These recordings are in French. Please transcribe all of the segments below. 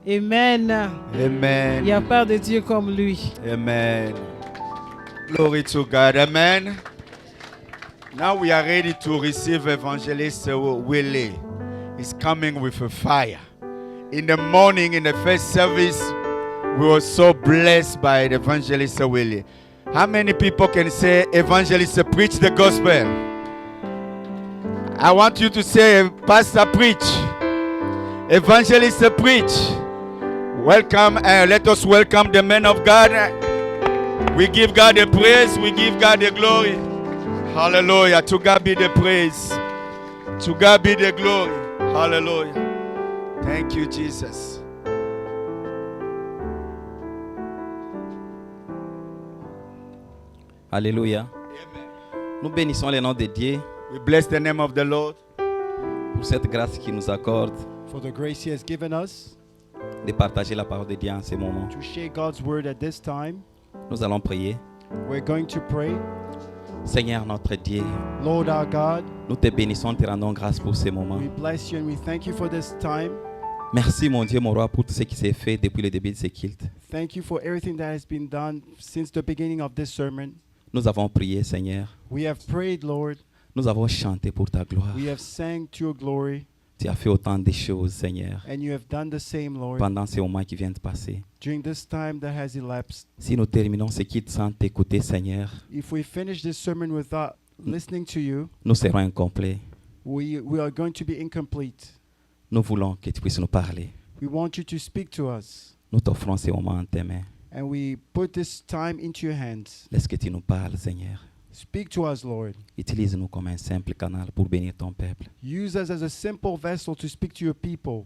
Amen. Amen. Il n'y a pas de Dieu comme lui. Amen. Glory to God. Amen. Now we are ready to receive Evangelist Willie. He's coming with a fire. In the morning, in the first service, we were so blessed by the Evangelist Willie. How many people can say, Evangelist, preach the gospel? I want you to say, Pastor, preach. Evangelist, preach. Welcome, let us welcome the men of God. We give God the praise, we give God the glory. Hallelujah. To God be the praise. To God be the glory. Hallelujah. Thank you, Jesus. Alléluia. Nous bénissons le nom de Dieu We bless the name of the Lord pour cette grâce qu'il nous accorde for the grace He has given us de partager la parole de Dieu en ce moment. to share God's word at this time. Nous allons prier. We're going to pray. Seigneur notre Dieu, Lord our God, nous te bénissons, te rendons grâce pour ce moment. we bless you and we thank you for this time. Merci mon Dieu, mon roi, pour tout ce qui s'est fait depuis le début de ce culte. Thank you for everything that has been done since the beginning of this sermon. Nous avons prié, Seigneur. We have prayed, Lord. Nous avons chanté pour ta gloire. We have sang to your glory, Tu as fait autant de choses, Seigneur, and you have done the same, Lord, pendant ces moments qui viennent de passer. during this time that has elapsed. Si nous terminons ce culte sans t'écouter, Seigneur, If we finish this sermon without listening to you, nous serons incomplets. we are going to be incomplete. Nous voulons que tu puisses nous parler. We want you to speak to us, Nous t'offrons ces moments en tes mains. and we put this time into your hands. Laisse que tu nous parles, Seigneur. Speak to us, Lord. Utilise-nous comme un simple canal pour bénir ton peuple. Use us as a simple vessel to speak to your people.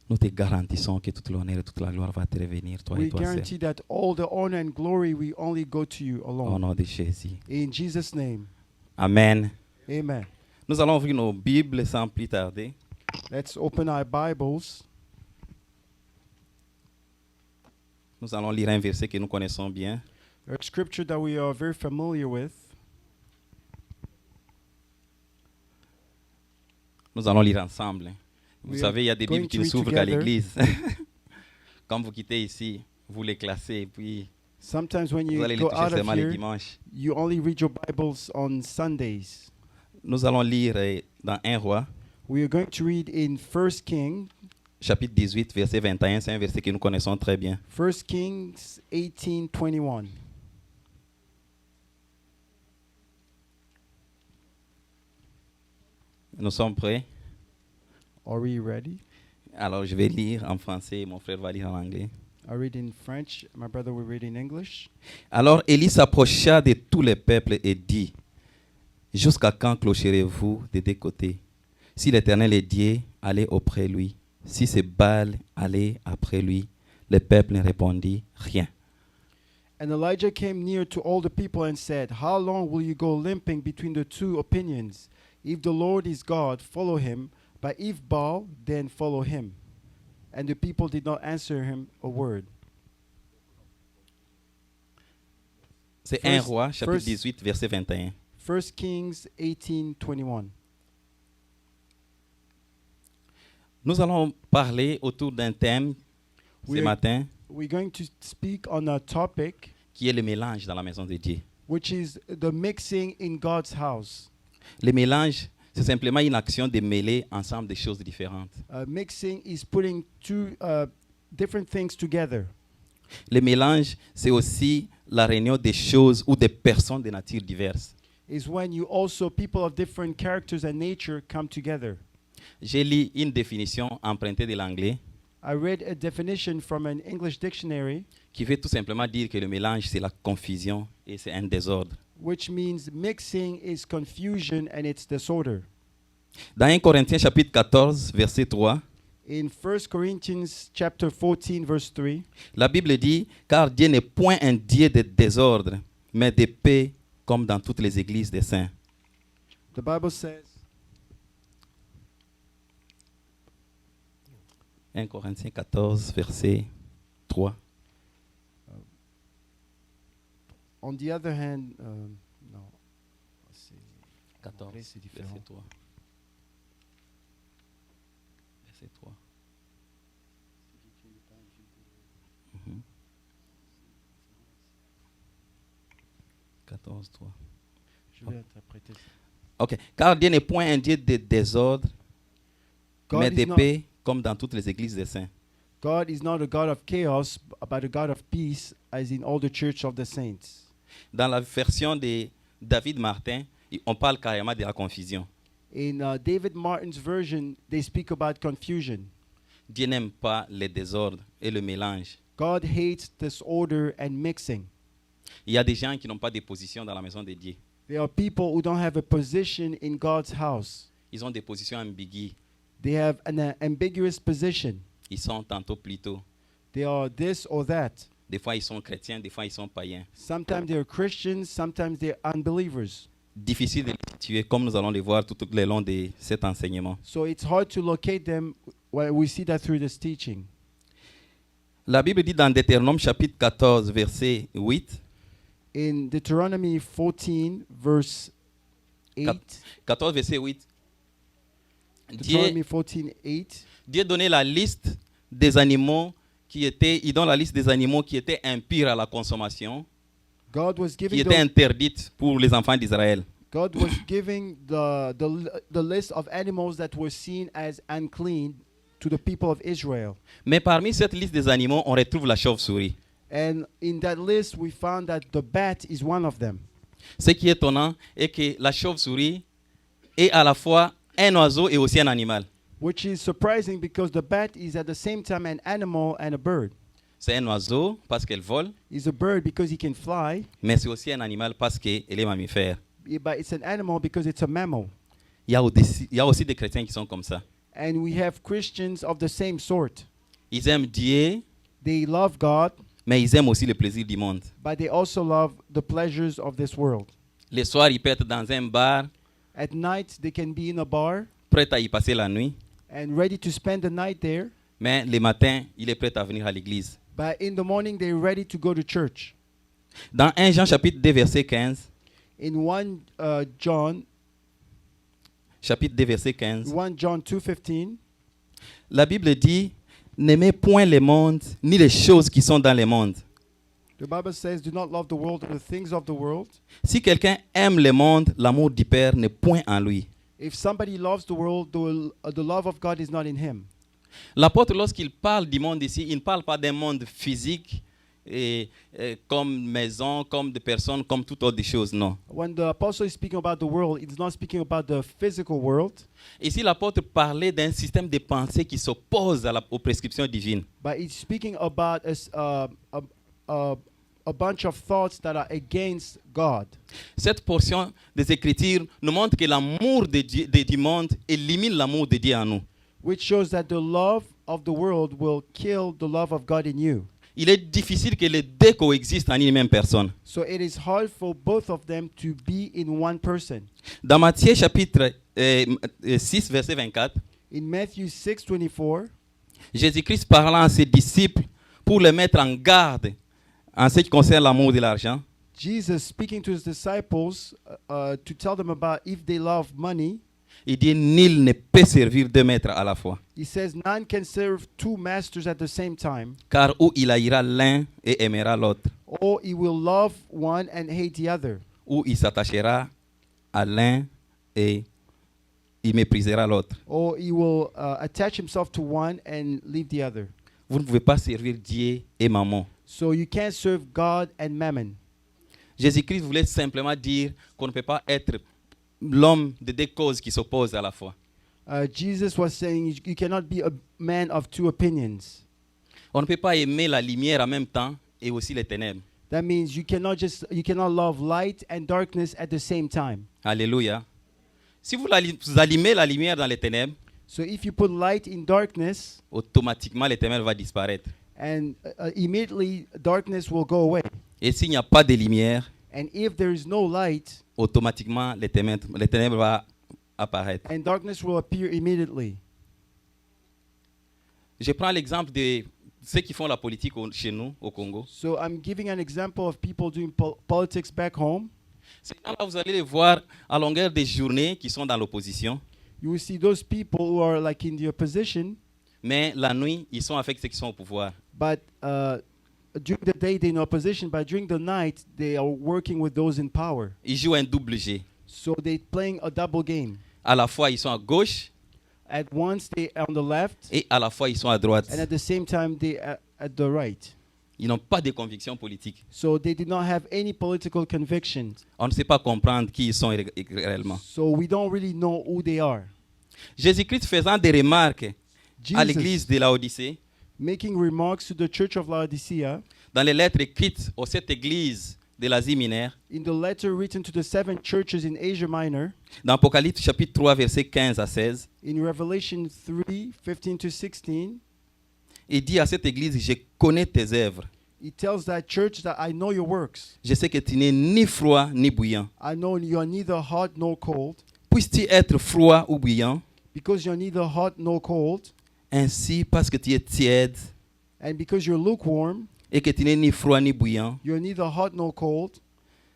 Nous te garantissons que toute l'honneur et toute la gloire va te revenir, toi et We toi seul. guarantee that all the honor and glory we only go to you Au alone. nom de Jésus. In Jesus' name, Amen. amen. Nous allons ouvrir nos Bibles sans plus tarder. Let's open our Bibles. Nous allons lire un verset que nous connaissons bien. A scripture that we are very familiar with. Nous allons lire ensemble. Vous We savez, il y a des are going Bibles qui to ne read s'ouvrent qu'à together. l'église. Quand vous quittez ici, vous les classez et puis Sometimes when vous you allez les go toucher out of seulement les here, dimanches. you only read your Bibles on Sundays. Nous allons lire dans 1 Roi, We are going to read in 1 Kings, chapitre 18, verset 21. C'est un verset que nous connaissons très bien. 1 Kings 18:21. Nous sommes prêts? Are we ready? Alors, je vais lire en français et mon frère va lire en anglais. I read in French. My brother will read in English. Alors Élie s'approcha de tout le peuple et dit, jusqu'à quand clocherez-vous des deux côtés? Si l'Éternel est Dieu, allez auprès de lui. Si c'est Baal, allez après lui. Le peuple ne répondit rien. And Elijah came near to all the people and said, how long will you go limping between the two opinions? If the Lord is God, follow him. But if Baal, then follow him. And the people did not answer him a word. C'est 1 First- Roi, chapitre first- 18, verset 21. 1 Kings 18:21. Nous allons parler autour d'un thème ce We are- matin We're going to speak on a topic qui est le mélange dans la maison de Dieu. which is the mixing in God's house. Le mélange, c'est simplement une action de mêler ensemble des choses différentes. Mixing is putting two different things together. Le mélange, c'est aussi la réunion des choses ou des personnes de nature diverses. Is when you also, people of different characters and nature come together. J'ai lu une définition empruntée de l'anglais I read a definition from an English dictionary, qui veut tout simplement dire que le mélange, c'est la confusion et c'est un désordre. which means mixing is confusion and it's disorder. Dans 1 Corinthiens chapitre 14, verset 3, In 1 Corinthians chapter 14, verse 3, la Bible dit « Car Dieu n'est point un Dieu de désordre, mais de paix, comme dans toutes les églises des saints. the Bible says, » 1 Corinthiens 14, verset 3. on the other hand, no, let's see. 14, c'est différent. verset 3. Verset 3. 14, 3. Je vais interpréter ça. Ok. Car Dieu n'est point un Dieu de désordre, God mais is de not- paix, comme dans toutes les églises des saints. God is not a God of chaos, but a God of peace, as in all the church of the saints. Dans la version de David Martin, on parle carrément de la confusion. In David Martin's version, they speak about confusion. Dieu n'aime pas le désordre et le mélange. God hates disorder and mixing. Il y a des gens qui n'ont pas de position dans la maison de Dieu. There are people who don't have a position in God's house. Ils ont des positions ambiguës. They have an ambiguous position. Ils sont tantôt plutôt. They are this or that. Des fois, ils sont chrétiens, des fois, ils sont païens. Sometimes they're Christians, sometimes they're unbelievers. Difficile de les situer, comme nous allons les voir tout le long de cet enseignement. So it's hard to locate them when we see that through this teaching. La Bible dit dans Deutéronome chapitre 14, verset 8, In Deuteronomy 14, verse 8, 14, verset 8, Deuteronomy 14, 8, Dieu donnait la liste des animaux il donne la liste des animaux qui étaient impurs à la consommation, God was qui giving étaient interdites pour les enfants d'Israël. God was giving the list of animals that were seen as unclean to the people of Israel. Mais parmi cette liste des animaux, on retrouve la chauve-souris. And in that list, we found that the bat is one of them. Ce qui est étonnant est que la chauve-souris est à la fois un oiseau et aussi un animal. Which is surprising because the bat is at the same time an animal and a bird. C'est un oiseau parce qu'elle vole, He's a bird because he can fly, mais c'est aussi un animal parce qu'elle est mammifère. but it's an animal because it's a mammal. Il y a aussi des chrétiens qui sont comme ça. And we have Christians of the same sort. Ils aiment Dieu, They love God, mais ils aiment aussi le plaisir du monde. but they also love the pleasures of this world. Le soir, ils peuvent être dans un bar, At night, they can be in a bar prêts à y passer la nuit, and ready to spend the night there. mais le matin, il est prêt à venir à l'église. But in the morning, they're ready to go to church. Dans 1 Jean chapitre 2, verset 15, In 1 John, chapitre 2, verset 15, 1 John 2:15, la Bible dit, n'aimez point le monde, ni les choses qui sont dans le monde. the Bible says, "Do not love the world or the things of the world." Si quelqu'un aime le monde, l'amour du Père n'est point en lui. If somebody loves the world, the love of God is not in him. L'apôtre, lorsqu'il parle du monde ici, il ne parle pas d'un monde physique, comme maison, comme des personnes, comme toute autre chose, non. When the apostle is speaking about the world, he's not speaking about the physical world, Ici, l'apôtre parlait d'un système de pensée qui s'oppose aux prescriptions divines. but he's speaking about a bunch of thoughts that are against God. Cette portion des Écritures nous montre que l'amour du monde élimine l'amour de Dieu en nous. Which shows that the love of the world will kill the love of God in you. Il est difficile que les deux coexistent en une même personne. So it is hard for both of them to be in one person. Dans Matthieu chapitre 6, verset 24, In Matthew 6:24, Jésus-Christ parlant à ses disciples pour les mettre en garde en ce qui concerne l'amour de l'argent, Jesus speaking to his disciples to tell them about if they love money, il dit, nul ne peut servir deux maîtres à la fois. he says none can serve two masters at the same time, Car ou il haïra l'un et aimera l'autre, or he will love one and hate the other, ou il s'attachera à l'un et il méprisera l'autre. or he will attach himself to one and leave the other. Vous ne pouvez pas servir Dieu et maman. So you can't serve God and mammon. Jésus-Christ voulait simplement dire qu'on ne peut pas être l'homme de deux causes qui s'opposent à la fois. Jesus was saying you cannot be a man of two opinions. On ne peut pas aimer la lumière en même temps et aussi les ténèbres. That means you cannot love light and darkness at the same time. Alléluia. Si vous allumez la lumière dans les ténèbres, So if you put light in darkness, automatiquement les ténèbres vont disparaître. and immediately darkness will go away. Et s'il n'y a pas de lumière, And if there is no light, automatiquement les ténèbres vont apparaître. and darkness will appear immediately. Je prends l'exemple de ceux qui font la politique chez nous, au Congo. So I'm giving an example of people doing politics back home. Ces gens-là, vous allez les voir à longueur des journées qui sont dans l'opposition. You will see those people who are like in the opposition, Mais la nuit, ils sont avec ceux qui sont au pouvoir. but during the day they're in opposition, but during the night they are working with those in power. Ils jouent un double jeu. So they're playing a double game. À la fois, ils sont à gauche At once they are on the left, et à la fois, ils sont à droite. and at the same time they are at the right. Ils n'ont pas de conviction politique. So they did not have any political convictions. On ne sait pas comprendre qui ils sont réellement. So we don't really know who they are. Jésus-Christ faisant des remarques à l'église Jesus de Laodicée, making remarks to the church of Laodicea dans les lettres écrites aux 7 églises de l'Asie mineure, in the letter written to the 7 churches in Asia Minor, dans Apocalypse chapitre 3, versets 15 à 16, in Revelation 3:15-16, il dit à cette église, je connais tes œuvres. he tells that church that I know your works. Je sais que tu n'es ni froid ni bouillant. I know you are neither hot nor cold. Puisses-tu être froid ou bouillant, Because you're neither hot nor cold, ainsi parce que tu es tiède and because you're lukewarm, et que tu n'es ni froid ni bouillant, you're neither hot nor cold,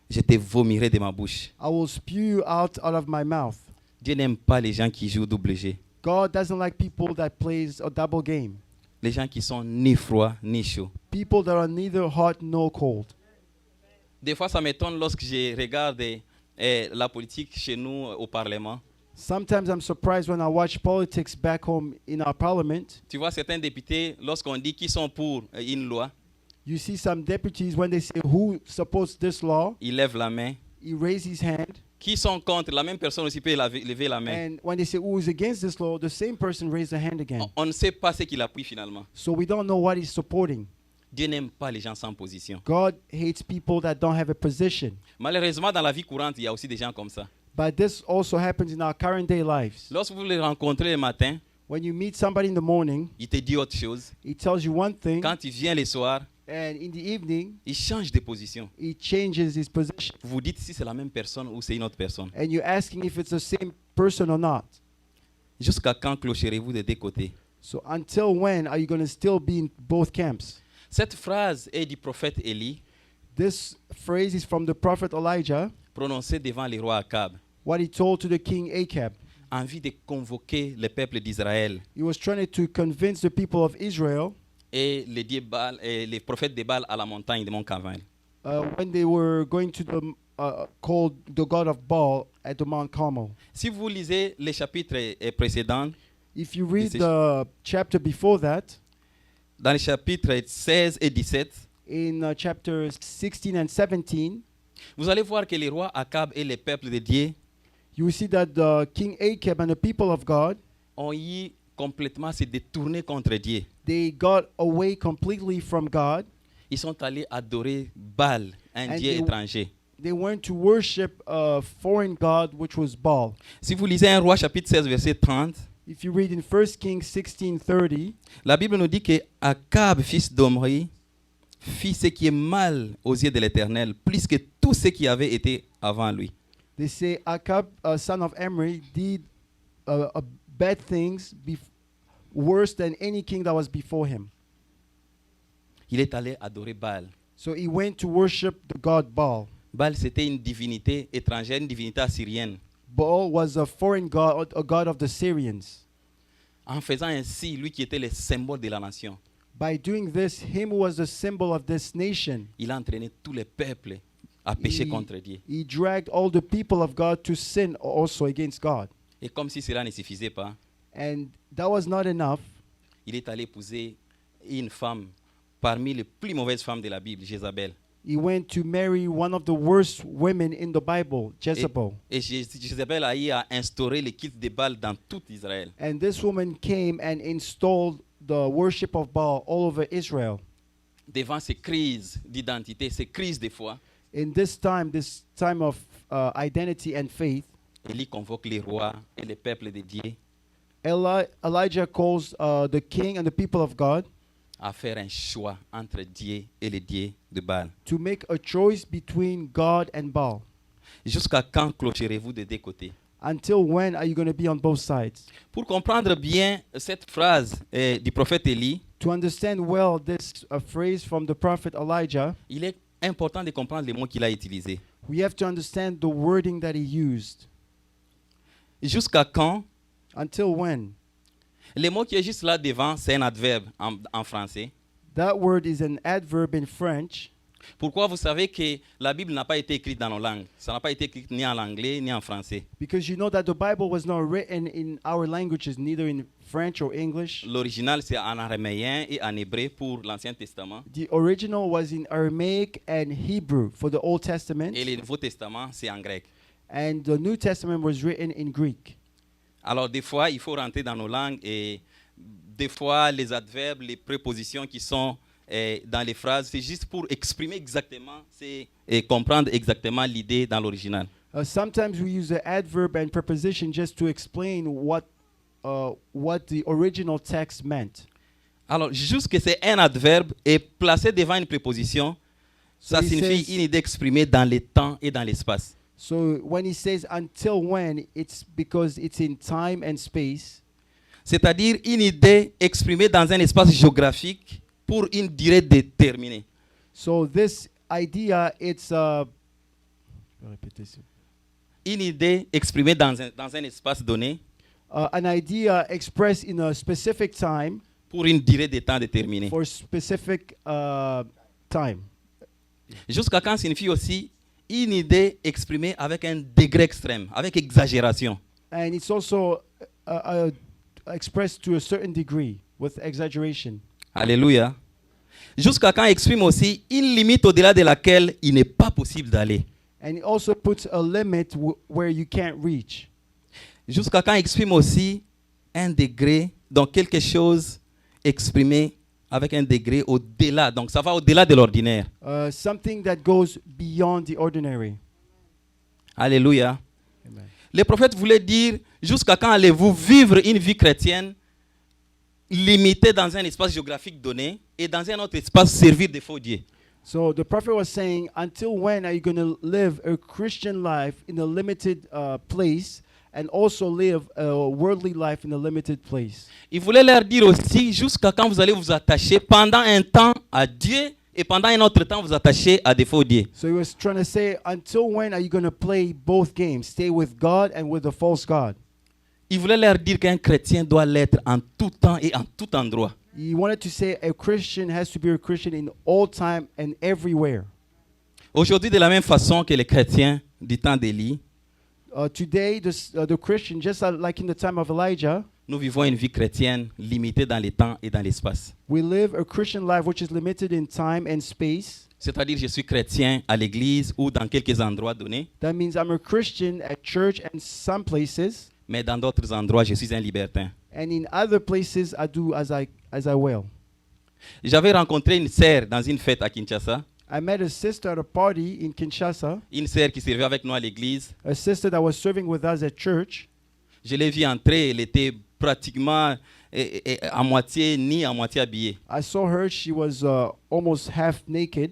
je te vomirai de ma bouche. I will spew you out of my mouth. Dieu n'aime pas les gens qui jouent double jeu. God doesn't like people that plays a double game. Les gens qui sont ni froids ni chauds. People that are neither hot nor cold. Des fois, ça m'étonne lorsque je regarde la politique chez nous au Parlement. Sometimes I'm surprised when I watch politics back home in our parliament. Tu vois, certains députés, lorsqu'on dit qu'ils sont pour une loi, You see some deputies, when they say who supports this law, ils lèvent la main. he raises his hand. Qui sont contre, la même personne aussi peut lever la main. And when they say who is against this law, the same person raises a hand again. On ne sait pas ce qu'il appuie finalement. So we don't know what he's supporting. Dieu n'aime pas les gens sans position. God hates people that don't have a position. Malheureusement, dans la vie courante, il y a aussi des gens comme ça. But this also happens in our current day lives. Lorsque vous les rencontrez le matin, When you meet somebody in the morning, il te dit autre chose. he tells you one thing, Quand il vient le soir, and in the evening, il change de position. he changes his position. Vous vous dites si c'est la même personne ou c'est une autre personne. And you're asking if it's the same person or not. Jusqu'à quand clocherez-vous des deux côtés? So until when are you going to still be in both camps? Cette phrase est du prophète Élie, This phrase is from the prophet Elijah, prononcée devant le roi Akab, what he told to the king Ahab. en vue de convoquer le peuple d'Israël He was trying to convince the people of Israel et les dieux Baal, et les prophètes de Baal à la montagne de Mont Carmel. when they were going to call the god of Baal at the Mount Carmel. Si vous lisez les chapitres précédents, If you read This is- the chapter before that, dans les chapitres 16 et 17, in chapter 16 and 17, vous allez voir que le roi Akab et le peuple de Dieu you will see that the King Ahab and the people of God, ont eu complètement se détourné contre Dieu. they got away completely from God. Ils sont allés adorer Baal, un And dieu they- étranger. They went to worship a foreign god, which was Baal. Si vous lisez 1 Roi chapitre 16 verset 30, If you read in 1 Kings 16:30, la Bible nous dit que Akab, fils d'Omri, fit ce qui est mal aux yeux de l'Éternel, plus que tout ce qui avait été avant lui. they say Akab, son of Emri, did bad things worse than any king that was before him. Il est allé adorer Baal. So he went to worship the god Baal. Baal, c'était une divinité étrangère, une divinité assyrienne. Baal was a foreign god, a god of the Syrians. En faisant ainsi, lui qui était le symbole de la nation, By doing this, him who was the symbol of this nation, il a entraîné tous les peuples à pécher he, contre Dieu. he dragged all the people of God to sin also against God. Et comme si cela ne suffisait pas, And that was not enough. il est allé épouser une femme parmi les plus mauvaises femmes de la Bible, Jézabel. He went to marry one of the worst women in the Bible, Jezebel. Et Jézabel a eu à instaurer le culte de Baal dans tout Israël. And this woman came and installed the worship of Baal all over Israel. Devant ces crises d'identité, ces crises de foi, In this time of identity and faith, Élie convoque les rois et le peuple de Dieu Elijah calls the king and the people of God à faire un choix entre Dieu et le Dieu de Baal. to make a choice between God and Baal. Jusqu'à quand clocherez-vous de deux côtés? Until when are you going to be on both sides? Pour comprendre bien cette phrase du prophète Élie, To understand well this phrase from the prophet Elijah, il est important de comprendre les mots qu'il a utilisés. we have to understand the wording that he used. Jusqu'à quand? Until when? Le mot qui est juste là devant, c'est un adverbe en français. That word is an adverb in French. Pourquoi vous savez que la Bible n'a pas été écrite dans nos langues? Ça n'a pas été écrit ni en anglais ni en français. Because you know that the Bible was not written in our languages, neither in French or English. L'original, c'est en araméen et en hébreu pour l'Ancien Testament. The original was in Aramaic and Hebrew for the Old Testament. Et le Nouveau Testament, c'est en grec. And the New Testament was written in Greek. Alors, des fois, il faut rentrer dans nos langues et des fois, les adverbes, les prépositions qui sont dans les phrases, c'est juste pour exprimer exactement et comprendre exactement l'idée dans l'original. Sometimes we use the adverb and preposition just to explain what the original text meant. Alors, juste que c'est un adverbe et placé devant une préposition, ça he signifie says- une idée exprimée dans le temps et dans l'espace. So when he says until when, it's because it's in time and space. C'est-à-dire une idée exprimée dans un espace géographique pour une durée déterminée. So this idea, it's Une idée exprimée dans un espace donné an idea expressed in a specific time pour une durée de temps déterminée. for specific time. Jusqu'à quand signifie aussi une idée exprimée avec un degré extrême, avec exagération. And it's also expressed to a certain degree with exaggeration. Alléluia. Jusqu'à quand exprime aussi une limite au-delà de laquelle il n'est pas possible d'aller. And it also puts a limit where you can't reach. Jusqu'à quand exprime aussi un degré, donc quelque chose exprimé avec un degré au-delà. Donc ça va au-delà de l'ordinaire. Something that goes beyond the ordinary. Alléluia. Amen. Les prophètes voulaient dire, jusqu'à quand allez-vous vivre une vie chrétienne limitée dans un espace géographique donné et dans un autre espace servir des faux dieux. So the prophet was saying, until when are you going to live a Christian life in a limited place and also live a worldly life in a limited place? Il voulait leur dire aussi, jusqu'à quand vous allez vous attacher pendant un temps à Dieu et pendant un autre temps vous attacher à des faux dieux. So he was trying to say, until when are you going to play both games? Stay with God and with the false God. Il voulait leur dire qu'un chrétien doit l'être en tout temps et en tout endroit. He wanted to say a Christian has to be a Christian in all time and everywhere. Aujourd'hui, de la même façon que les chrétiens du temps d'Élie, Today, the Christian, just like in the time of Elijah, nous vivons une vie chrétienne limitée dans le temps et dans l'espace. we live a Christian life which is limited in time and space. C'est-à-dire, je suis chrétien à l'église ou dans quelques endroits donnés, That means I'm a Christian at church and some places, mais dans d'autres endroits, je suis un libertin. and in other places I do as I will. J'avais rencontré une sœur dans une fête à Kinshasa, I met a sister at a party in Kinshasa, une sœur qui servait avec nous à l'église. a sister that was serving with us at church. Je l'ai vue entrer, elle était pratiquement à moitié nue, à moitié habillée. I saw her, she was almost half naked.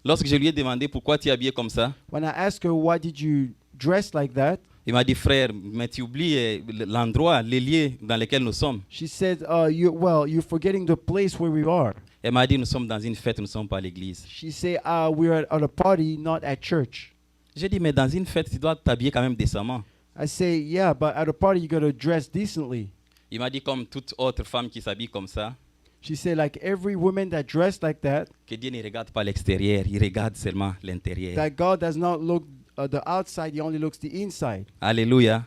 Lorsque je lui ai demandé pourquoi tu es habillé comme ça, When I asked her, why did you dress like that? il m'a dit, frère, mais tu oublies l'endroit, les lieux dans lesquels nous sommes. She said, you're forgetting the place where we are. Elle m'a dit, nous sommes dans une fête, nous ne sommes pas à l'église. She said, we're at a party, not at church. J'ai dit, mais dans une fête, tu dois t'habiller quand même décemment. I say, yeah, but at a party, you got to dress decently. Il m'a dit, comme toute autre femme qui s'habille comme ça, She said, like every woman that dressed like that, que Dieu ne regarde pas l'extérieur, il regarde seulement l'intérieur. that God does not look the outside, he only looks the inside. Alléluia.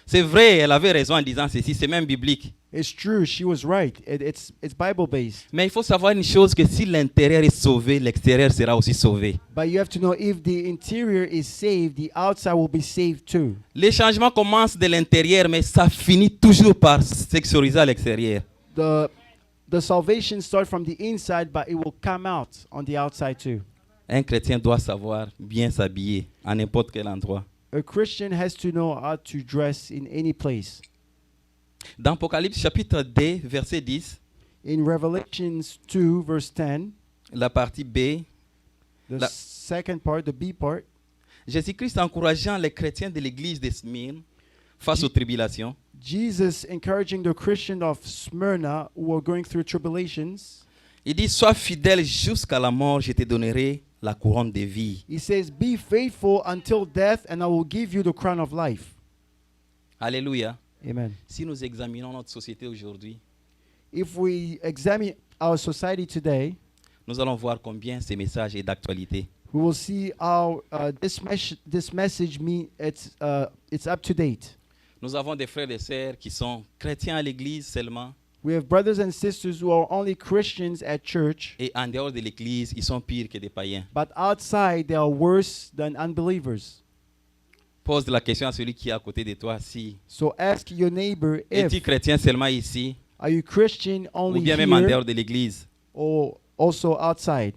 C'est vrai, elle avait raison en disant ceci, c'est même biblique. It's true, she was right. It's Bible-based. Mais il faut savoir une chose, que si l'intérieur est sauvé, l'extérieur sera aussi sauvé. But you have to know, if the interior is saved, the outside will be saved too. Les changements commencent de l'intérieur, mais ça finit toujours par s'extérioriser à l'extérieur. The salvation starts from the inside, but it will come out on the outside too. Un chrétien doit savoir bien s'habiller à n'importe quel endroit. A Christian has to know how to dress in any place. Dans Apocalypse chapitre 2, verset 10, In Revelations 2, verse 10, la partie B, the second part, the B part, Jésus-Christ encourageant les chrétiens de l'église de Smyrne face aux tribulations. Jesus encouraging the Christian of Smyrna who are going through tribulations. Il dit, sois fidèle jusqu'à la mort, je te donnerai la couronne de vie. He says, be faithful until death, and I will give you the crown of life. Alléluia. Amen. Si nous examinons notre société aujourd'hui, If we examine our society today, nous allons voir combien ce message est d'actualité. we will see how this message it's up to date. Nous avons des frères et sœurs qui sont chrétiens à l'église seulement, We have brothers and sisters who are only Christians at church, et en dehors de l'église, ils sont pires que des païens. but outside they are worse than unbelievers. Pose la question à celui qui est à côté de toi, si So ask your neighbor, es-tu if chrétien seulement ici, are you Christian ou only bien même en here dehors de l'église. or also outside?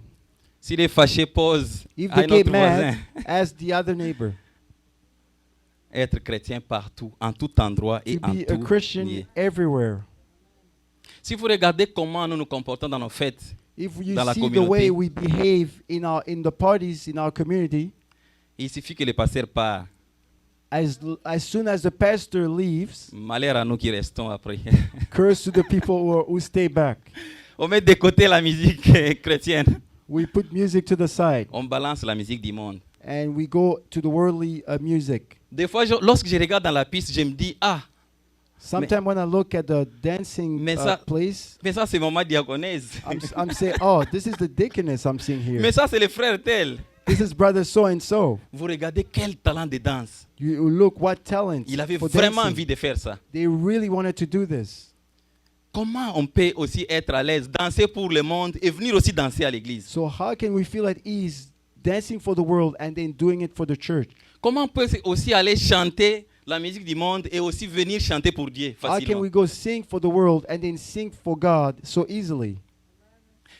S'il est fâché, pose If à they un get autre voisin. mad, ask the other neighbor. Être chrétien partout, en tout endroit et To en be a tout Christian lieu. everywhere. Si vous regardez comment nous nous comportons dans nos fêtes, If you dans la see the way communauté. we behave in the parties in our community, il suffit que le pasteur part. as soon as the pastor leaves, Malheur à nous qui restons après. curse to the people who stay back. On met de côté la musique chrétienne. We put music to the side On balance la musique du monde. and we go to the worldly music. Des fois, lorsque je regarde dans la piste, je me dis, ah, Sometimes when I look at the dancing Mais ça- place, mais ça c'est maman diaconèse. I'm saying, oh, this is the deaconess I'm seeing here. Mais ça c'est le frère tel. This is brother so and so. Vous regardez quel talent de danse. You look what talent. Il avait for vraiment dancing. envie de faire ça. They really wanted to do this. Comment on peut aussi être à l'aise, danser pour le monde et venir aussi danser à l'église? So how can we feel at ease dancing for the world and then doing it for the church? Comment on peut aussi aller chanter la musique du monde et aussi venir chanter pour Dieu How can facilement? we go sing for the world and then sing for God so easily?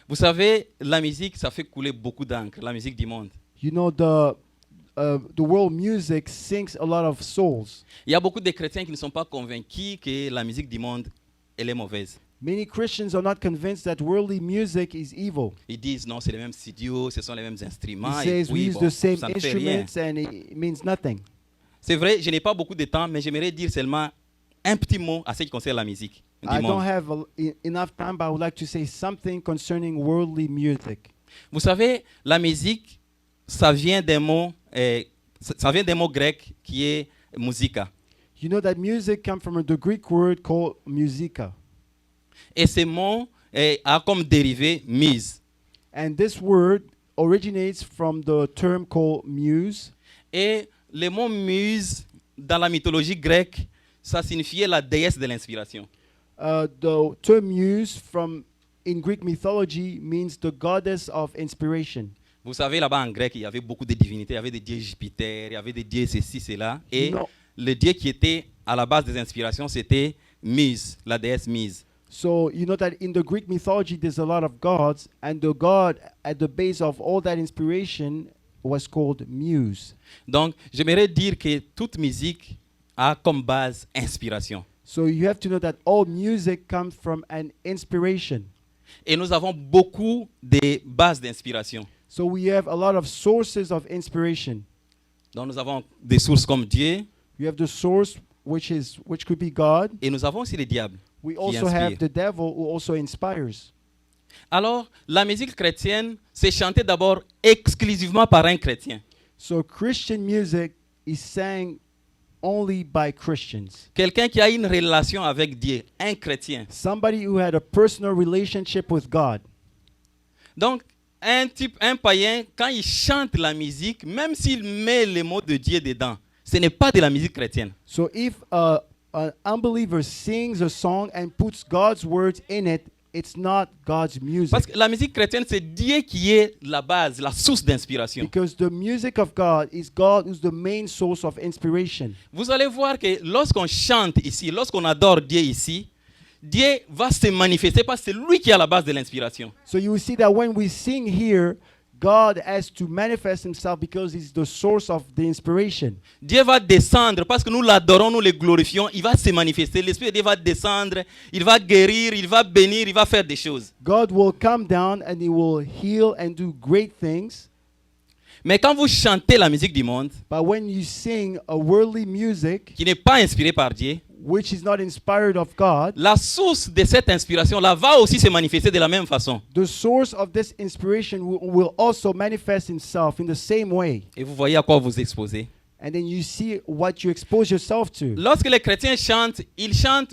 Vous savez, la musique, ça fait couler beaucoup d'encre, la musique du monde. You know, the world music sinks a lot of souls. Il y a beaucoup de chrétiens qui ne sont pas convaincus que la musique du monde, elle est mauvaise. Many Christians are not convinced that worldly music is evil. Ils disent non, c'est les mêmes studios, ce sont les mêmes instruments. He et says we puis, use bon, the same ça ne fait rien. instruments and it means nothing. C'est vrai, je n'ai pas beaucoup de temps, mais j'aimerais dire seulement un petit mot à ce qui concerne la musique du I don't monde. have enough time, but I would like to say something concerning worldly music. Vous savez, la musique, ça vient d'un mot grec qui est musica. You know that music comes from the Greek word called musica. Et ce mot a comme dérivé mise. And this word originates from the term called muse. Et le mot muse, dans la mythologie grecque, ça signifiait la déesse de l'inspiration. The term muse in Greek mythology means the goddess of inspiration. Vous savez, là-bas en grec, il y avait beaucoup de divinités. Il y avait des dieux Jupiter, il y avait des dieux ceci, cela. Et Non. le dieu qui était à la base des inspirations, c'était Muse, la déesse Muse. So you know that in the Greek mythology there's a lot of gods, and the god at the base of all that inspiration was called muse. Donc, j'aimerais dire que toute musique a comme base inspiration. So you have to know that all music comes from an inspiration. Et nous avons beaucoup de bases d'inspiration. So we have a lot of sources of inspiration. Donc, nous avons des sources comme Dieu, You have the source which could be God. et nous avons aussi le diable. We Qui also inspire. have the devil who also inspires. Alors, la musique chrétienne, c'est chanté d'abord exclusivement par un chrétien. So Christian music is sang only by Christians. Quelqu'un qui a une relation avec Dieu, un chrétien. Somebody who had a personal relationship with God. Donc, un païen, quand il chante la musique, même s'il met les mots de Dieu dedans, ce n'est pas de la musique chrétienne. So if an unbeliever sings a song and puts God's words in it, it's not God's music. Parce que la musique chrétienne, c'est Dieu qui est la base, la source d'inspiration. Because the music of God is God who's the main source of inspiration. Vous allez voir que lorsqu'on chante ici, lorsqu'on adore Dieu ici, Dieu va se manifester parce que c'est lui qui est à la base de l'inspiration. So you will see that when we sing here, God has to manifest himself because he's the source of the inspiration. Dieu va descendre parce que nous l'adorons, nous le glorifions. Il va se manifester. L'Esprit de Dieu va descendre. Il va guérir, il va bénir, il va faire des choses. God will come down and he will heal and do great things. Mais quand vous chantez la musique du monde, But when you sing a worldly music, qui n'est pas inspirée par Dieu, which is not inspired of God, la source de cette inspiration-là va aussi se manifester de la même façon. the source of this inspiration will also manifest himself in the same way. Et vous voyez à quoi vous exposez. and then you see what you expose yourself to. Lorsque les chrétiens chantent,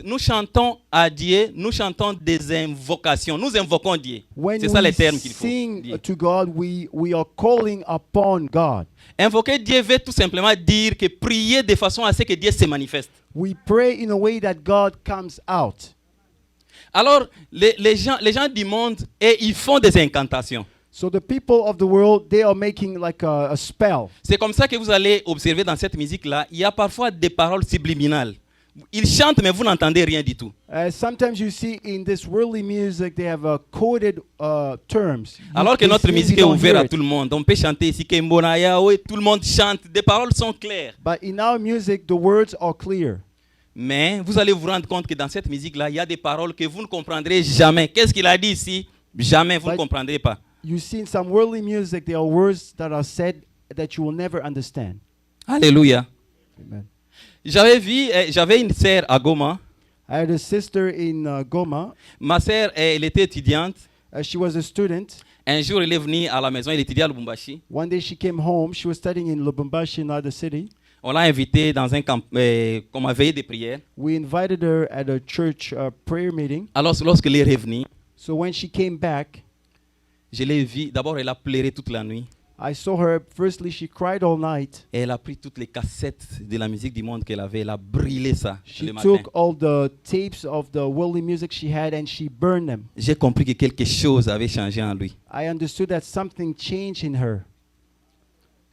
nous chantons à Dieu, nous chantons des invocations, nous invoquons Dieu. When C'est ça we les termes qu'il faut sing dire. to God, we are calling upon God. Invoquer Dieu veut tout simplement dire que prier de façon à ce que Dieu se manifeste. We pray in a way that God comes out. Alors, les gens du monde, ils font des incantations. So the people of the world, they are making like a spell. C'est comme ça que vous allez observer dans cette musique-là, il y a parfois des paroles subliminales. Ils chantent, mais vous n'entendez rien du tout. Sometimes you see in this worldly music, they have coded terms. Alors que They notre say musique we est don't ouverte hear à it. tout le monde. On peut chanter ici Kembonaya, oui, tout le monde chante. Des paroles sont claires. But in our music, the words are clear. Mais vous allez vous rendre compte que dans cette musique-là, il y a des paroles que vous ne comprendrez jamais. Qu'est-ce qu'il a dit ici? Jamais, vous ne comprendrez pas. You see in some worldly music, there are words that are said that you will never understand. Alléluia. Amen. J'avais une sœur à Goma. I had a sister in Goma. Ma sœur, elle était étudiante. She was a student. Un jour, elle est venue à la maison, elle étudiait à Lubumbashi. One day she came home. She was studying in Lubumbashi, another city. On l'a invitée dans un camp, comme à veille de prière. We invited her at a church prayer meeting. Alors, lorsqu'elle est revenue, So when she came back, je l'ai vue. D'abord, elle a pleuré toute la nuit. I saw her. Firstly, she cried all night. Et elle a pris toutes les cassettes de la musique du monde qu'elle avait. Elle a brûlé ça She le matin. took all the tapes of the worldly music she had and she burned them. J'ai compris que quelque chose avait changé en lui. I understood that something changed in her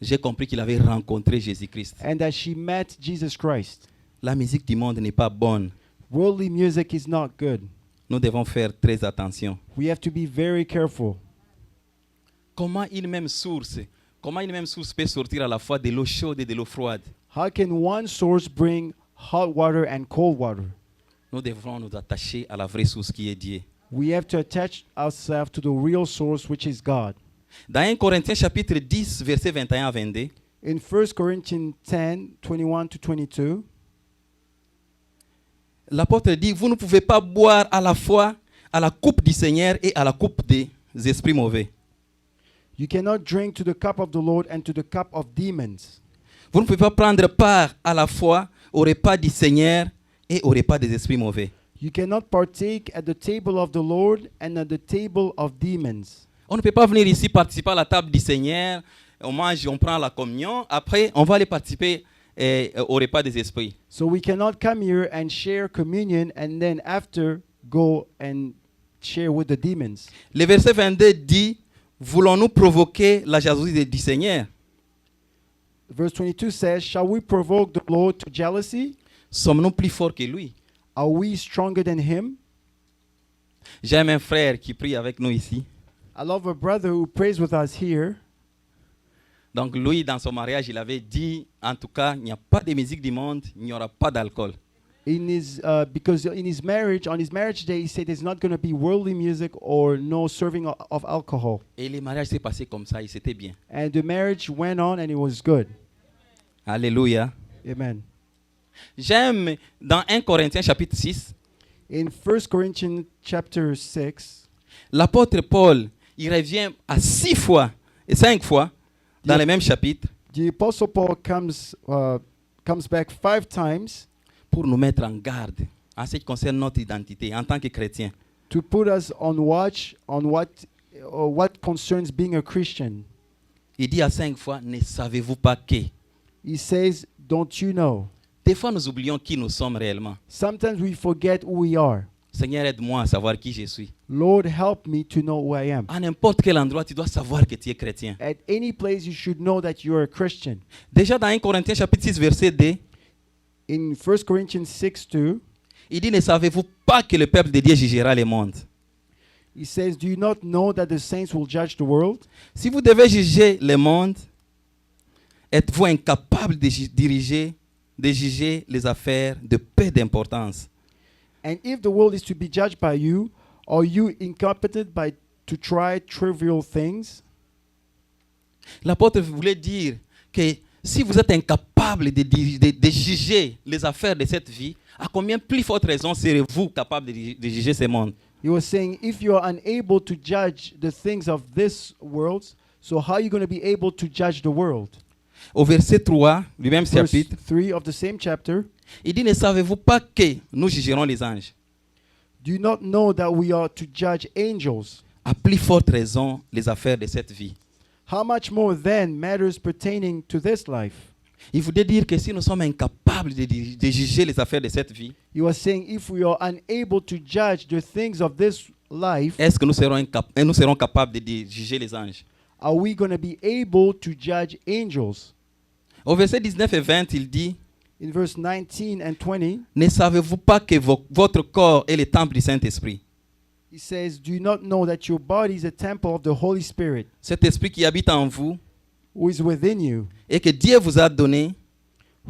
J'ai compris qu'il avait rencontré Jésus-Christ. and that she met Jesus Christ. La musique du monde n'est pas bonne. Worldly music is not good. Nous devons faire très attention. We have to be very careful. Comment une même source peut sortir à la fois de l'eau chaude et de l'eau froide? How can one source bring hot water and cold water? Nous devons nous attacher à la vraie source qui est Dieu. We have to attach ourselves to the real source, which is God. Dans 1 Corinthiens chapitre 10, versets 21 à 22, In 1 Corinthians 10, 21 to 22, l'apôtre dit, vous ne pouvez pas boire à la fois à la coupe du Seigneur et à la coupe des esprits mauvais. you cannot drink to the cup of the Lord and to the cup of demons. Vous ne pouvez pas prendre part à la fois au repas du Seigneur et au repas des esprits mauvais. You cannot partake at the table of the Lord and at the table of demons. On ne peut pas venir ici participer à la table du Seigneur, on mange, on prend la communion, après on va aller participer au repas des esprits. So we cannot come here and share communion and then after go and share with the demons. Le verset 22 dit, voulons-nous provoquer la jalousie du Seigneur? Verse 22 says, shall we provoke the Lord to jealousy? Sommes-nous plus forts que lui? Are we stronger than him? J'ai un frère qui prie avec nous ici. I love a brother who prays with us here. Donc lui, dans son mariage, il avait dit, en tout cas, il n'y a pas de musique du monde, il n'y aura pas d'alcool. Because in his marriage, on his marriage day, he said there's not going to be worldly music or no serving of alcohol. Et le mariage s'est passé comme ça, et c'était bien. And the marriage went on and it was good. Alléluia. Amen. J'aime dans 1 Corinthiens chapitre 6, In 1 Corinthians chapter 6, l'apôtre Paul, il revient à 5 fois dans Yeah. le même chapitre the Apostle Paul comes back 5 times pour nous mettre en garde en ce qui concerne notre identité en tant que chrétien. to put us on watch on what concerns being a Christian. Il dit à 5 fois, ne savez-vous pas que? He says, don't you know? Des fois, nous oublions qui nous sommes réellement. Sometimes we forget who we are. Seigneur, aide-moi à savoir qui je suis. Lord, help me to know who I am. À n'importe quel endroit, tu dois savoir que tu es chrétien. At any place, you should know that you are a Christian. Déjà dans 1 Corinthiens chapitre 6, verset 2, In 1 Corinthians 6:2, il dit, ne savez-vous pas que le peuple de Dieu jugera le monde? he says, do you not know that the saints will judge the world? Si vous devez juger le monde, êtes-vous incapable de juger les affaires de peu d'importance? And if the world is to be judged by you, are you incompetent to try trivial things? L'apôtre voulait dire que si vous êtes incapable de juger les affaires de cette vie, à combien plus forte raison serez-vous capable de juger ce monde? He was saying, if you are unable to judge the things of this world, so how are you going to be able to judge the world? Au verset 3 du même verse chapitre, 3 of the same chapter, il dit, ne savez-vous pas que nous jugerons les anges? do you not know that we are to judge angels? À plus forte raison, les affaires de cette vie. How much more then matters pertaining to this life? Il voudrait dire que si nous sommes incapables de juger les affaires de cette vie, You are saying if we are unable to judge the things of this life, est-ce que nous serons capables de juger les anges? are we going to be able to judge angels? Au verset 19 et 20, il dit, In verse 19 and 20, ne savez-vous pas que votre corps est le temple du Saint-Esprit? he says, do you not know that your body is a temple of the Holy Spirit Cet esprit qui habite en vous who is within you, et que Dieu vous a donné,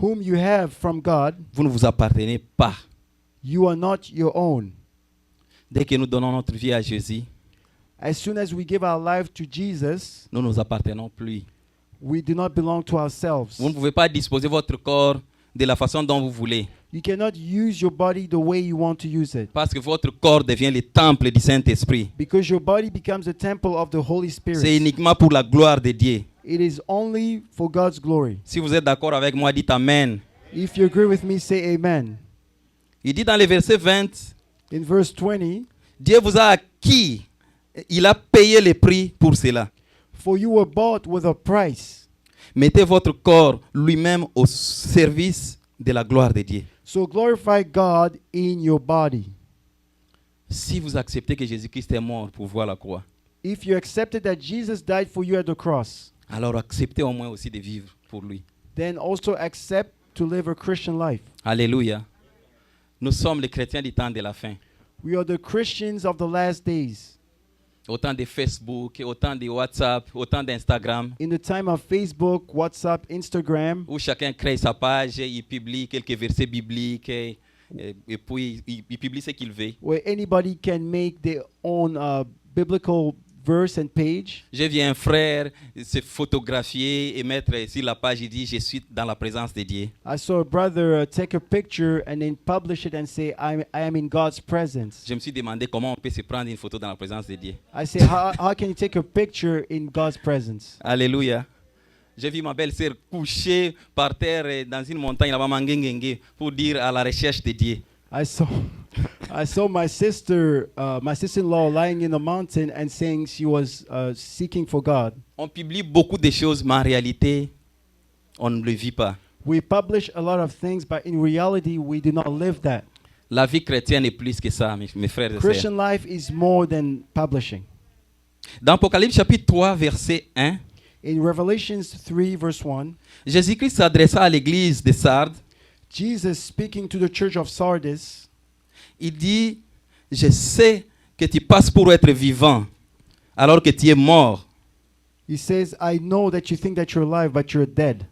whom you have from God? vous ne vous appartenez pas. You are not your own. Dès que nous donnons notre vie à Jésus, As soon as we give our life to Jesus, nous ne nous appartenons plus. we do not belong to ourselves. Vous ne pouvez pas disposer votre corps de la façon dont vous voulez, You cannot use your body the way you want to use it, parce que votre corps devient le temple du Saint-Esprit. because your body becomes a temple of the Holy C'est Spirit. uniquement pour la gloire de Dieu. It is only for God's glory. Si vous êtes d'accord avec moi, dites Amen. If you agree with me, say amen. Il dit dans le verset 20, In verse 20, Dieu vous a acquis, il a payé le prix pour cela. for you were bought with a price. Mettez votre corps lui-même au service de la gloire de Dieu. So glorify God in your body. Si vous acceptez que Jésus-Christ est mort pour voir la croix, If you accepted that Jesus died for you at the cross, alors acceptez au moins aussi de vivre pour lui. then also accept to live a Christian life. Alléluia. Nous sommes les chrétiens du temps de la fin. We are the Christians of the last days. Autant de Facebook, autant de WhatsApp, autant d'Instagram, In the time of Facebook, WhatsApp, Instagram, où chacun crée sa page, il publie quelques versets bibliques et puis il publie ce qu'il veut. where anybody can make their own biblical verse and page. J'ai vu un frère se photographier et mettre sur la page, il dit, je suis dans la présence de Dieu. I saw a brother take a picture and then publish it and say, I am in God's presence. Je me suis demandé comment on peut se prendre une photo dans la présence de Dieu. I say, how can you take a picture in God's presence? Alléluia. J'ai vu ma belle-sœur couchée par terre dans une montagne là-bas, Mangengenge, pour dire à la recherche de Dieu. I saw my sister-in-law lying in a mountain and saying she was seeking for God. On publie beaucoup de choses, mais en réalité, on ne le vit pas. We publish a lot of things, but in reality, we do not live that. La vie chrétienne est plus que ça, mes frères et sœurs. Christian life is more than publishing. Dans Apocalypse chapitre 3, verset 1, In Revelations 3, verse 1, Jésus-Christ s'adressa à l'église de Sardes. Jesus speaking to the church of Sardis, Il dit, je sais que tu passes pour être vivant, alors que tu es mort. he says, I know that you think that you're alive, but you're dead.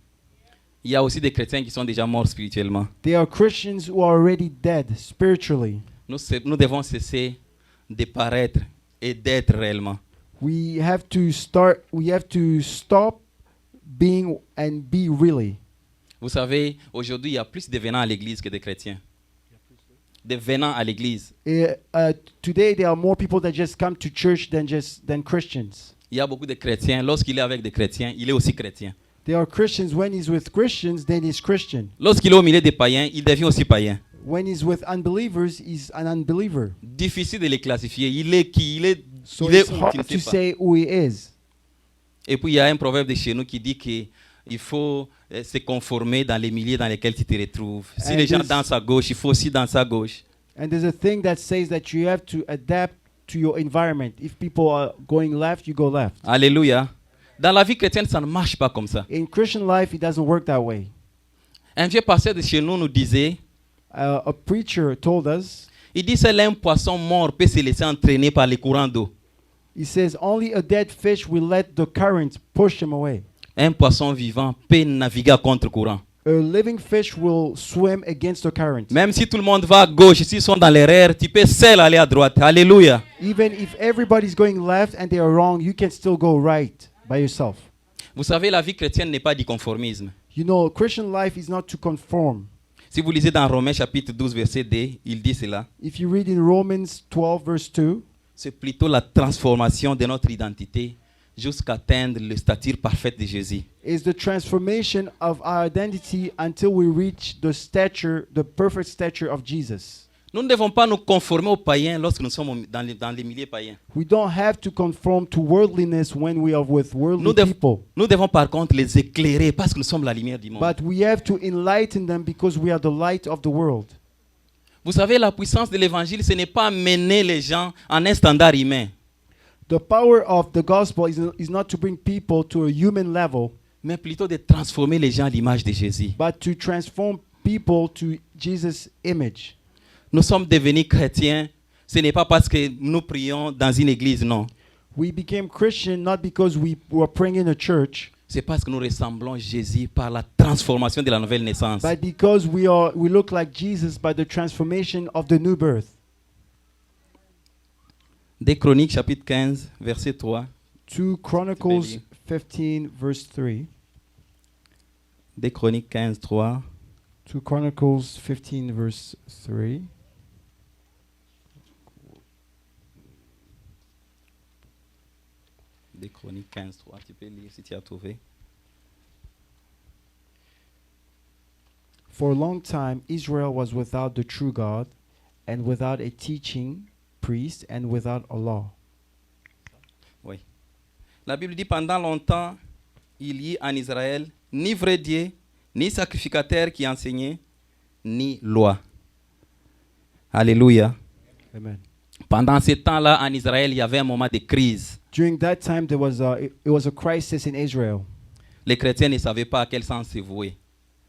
Il y a aussi des chrétiens qui sont déjà morts spirituellement. There are Christians who are already dead spiritually. Nous devons cesser de paraître et d'être réellement. We have to stop being and be really. Vous savez, aujourd'hui, il y a plus de venants à l'église que de chrétiens. Des venants à l'église. Today there are more people that just come to church than Christians. Il y a beaucoup de chrétiens. Lorsqu'il est avec des chrétiens, il est aussi chrétien. There are Christians, when he's with Christians, then he's Christian. Lorsqu'il est au milieu des païens, il devient aussi païen. When he's with unbelievers, he's an unbeliever. Difficile de les classifier. Il est qui? Il est So où? Tu it's ne hard sais to pas. say who he is. Et puis il y a un proverbe de chez nous qui dit qu'il faut se conformer dans les milieux dans lesquels tu te retrouves. Si And les gens this- dansent à gauche, il faut aussi danser à gauche. And there's a thing that says that you have to adapt to your environment. If people are going left, you go left. Alléluia. Dans la vie chrétienne, ça ne marche pas comme ça. In Christian life, it doesn't work that way. Un vieux pasteur de chez nous nous disait, A preacher told us, il dit seul un poisson mort peut se laisser entraîner par les courants d'eau. he says, only a dead fish will let the current push him away. Un poisson vivant peut naviguer à contre-courant. A living fish will swim against the current. Même si tout le monde va à gauche, s'ils sont dans l'erreur, tu peux seul aller à droite. Alléluia. Even if everybody's going left and they are wrong, you can still go right by yourself. Vous savez, la vie chrétienne n'est pas du conformisme. You know, Christian life is not to conform. Si vous lisez dans Romains chapitre 12, verset 2, il dit cela. If you read in Romans 12, verse 2, C'est plutôt la transformation de notre identité jusqu'à atteindre le stature parfaite de Jésus. is the transformation of our identity until we reach the perfect stature of Jesus. Nous ne devons pas nous conformer aux païens lorsque nous sommes dans les milieux païens. We don't have to conform to worldliness when we are with worldly Nous, people. nous devons par contre les éclairer parce que nous sommes la lumière du monde. But we have to enlighten them because we are the light of the world. Vous savez, la puissance de l'évangile, ce n'est pas mener les gens en un standard humain, The power of the gospel is not to bring people to a human level, mais plutôt de transformer les gens à l'image de Jésus. but to transform people to Jesus' image. Nous sommes devenus chrétiens, ce n'est pas parce que nous prions dans une église, non. We became Christian not because we were praying in a church, C'est parce que nous ressemblons à Jésus par la transformation de la nouvelle naissance. but because we look like Jesus by the transformation of the new birth. Des Chroniques, chapitre 15, verset 3. 2 Chronicles 15 verse 3. Des Chroniques 15, 3. 2 Chronicles 15 verse 3. Des Chroniques 15, 3. Tu peux lire si tu as trouvé. For a long time Israel was without the true God, and without a teaching priest, and without a law. Oui. La Bible dit pendant longtemps, il y eut en Israël ni vrai Dieu, ni sacrificateur qui enseignait, ni loi. Alléluia. Amen. Pendant ce temps-là, en Israël, il y avait un moment de crise. During that time it was a crisis in Israel. Les chrétiens ne savaient pas à quel sens se vouer.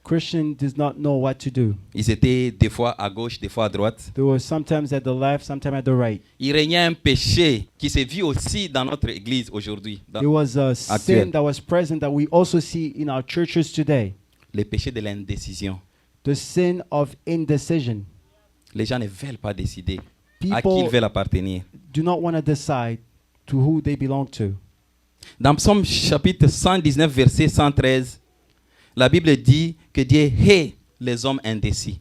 Christians did not know what to do. Ils étaient des fois à gauche, des fois à droite. They were sometimes at the left, sometimes at the right. Il régnait un péché qui se vit aussi dans notre église aujourd'hui. There was a sin Actuel. that was present that we also see in our churches today. Le péché de l'indécision. The sin of indecision. Les gens ne veulent pas décider à qui ils People veulent appartenir. do not want to decide to who they belong to. Dans Psaume chapitre 119, verset 113, la Bible dit que Dieu hait les hommes indécis.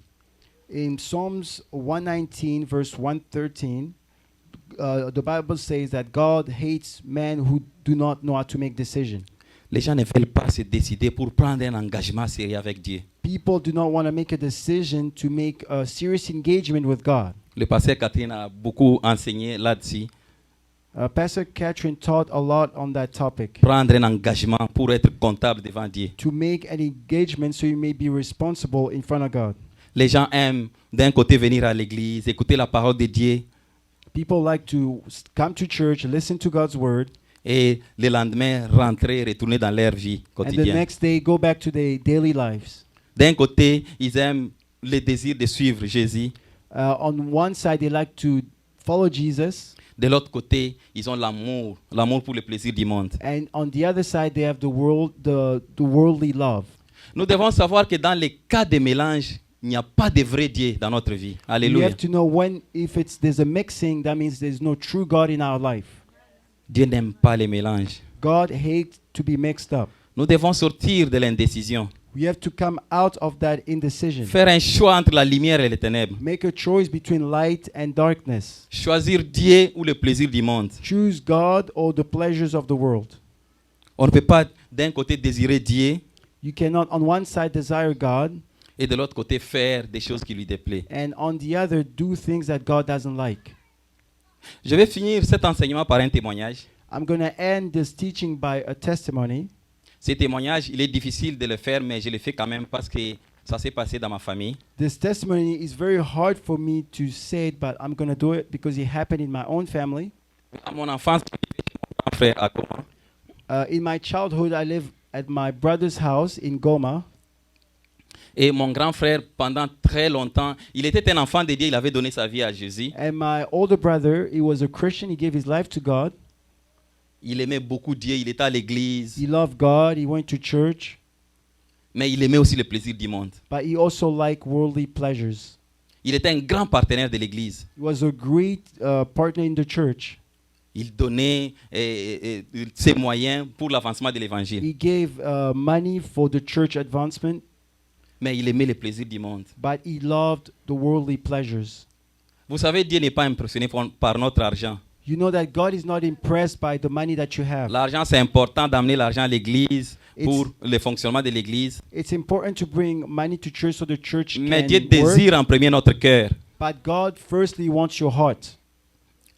In Psalms 119, verse 113, the Bible says that God hates men who do not know how to make decisions. Les gens ne veulent pas se décider pour prendre un engagement sérieux avec Dieu. People do not want to make a decision to make a serious engagement with God. Le pasteur Catherine a beaucoup enseigné là-dessus. Pastor Catherine taught a lot on that topic. Prendre un engagement pour être comptable devant Dieu. To make an engagement so you may be responsible in front of God. Les gens aiment d'un côté venir à l'église, écouter la parole de Dieu, People like to come to church, listen to God's word, et le lendemain rentrer, retourner dans leur vie and the quotidienne. next day go back to their daily lives. D'un côté, ils aiment le désir de suivre Jésus. On one side, they like to follow Jesus, De l'autre côté, ils ont l'amour pour le plaisir du monde. and on the other side, they have the worldly love. Nous devons savoir que dans les cas de mélange, il n'y a pas de vrai Dieu dans notre vie. We Alléluia. have to know there's a mixing, that means there's no true God in our life. Dieu n'aime pas les mélanges. God hates to be mixed up. Nous devons sortir de l'indécision. We have to come out of that indecision. Faire un choix entre la lumière et les ténèbres. Make a choice between light and darkness. Choisir Dieu ou le plaisir du monde. Choose God or the pleasures of the world. On ne peut pas d'un côté désirer Dieu You cannot on one side desire God et de l'autre côté faire des choses qui lui déplaisent. and on the other do things that God doesn't like. Je vais finir cet enseignement par un témoignage. I'm going to end this teaching by a testimony. Ce témoignage, il est difficile de le faire, mais je le fais quand même parce que ça s'est passé dans ma famille. This testimony is very hard for me to say it, but I'm going to do it because it happened in my own family. À mon enfance, mon grand frère à Goma. In my childhood, I lived at my brother's house in Goma. Et mon grand frère, pendant très longtemps, il était un enfant de Dieu, il avait donné sa vie à Jésus. And my older brother, he was a Christian. He gave his life to God. Il aimait beaucoup Dieu, il était à l'église, He loved God. He went to church, mais il aimait aussi le plaisir du monde. but he also liked worldly pleasures. Il était un grand partenaire de l'église. He was a great partner in the church. Il donnait ses moyens pour l'avancement de l'évangile. He gave money for the church advancement, Mais il aimait le plaisir du monde. but he loved the worldly pleasures. Vous savez, Dieu n'est pas impressionné par notre argent. You know that God is not impressed by the money that you have. L'argent, c'est important d'amener l'argent à l'église pour It's- le fonctionnement de l'église. It's important to bring money to church so the church Mais can Dieu work. désire en premier notre cœur. But God firstly wants your heart.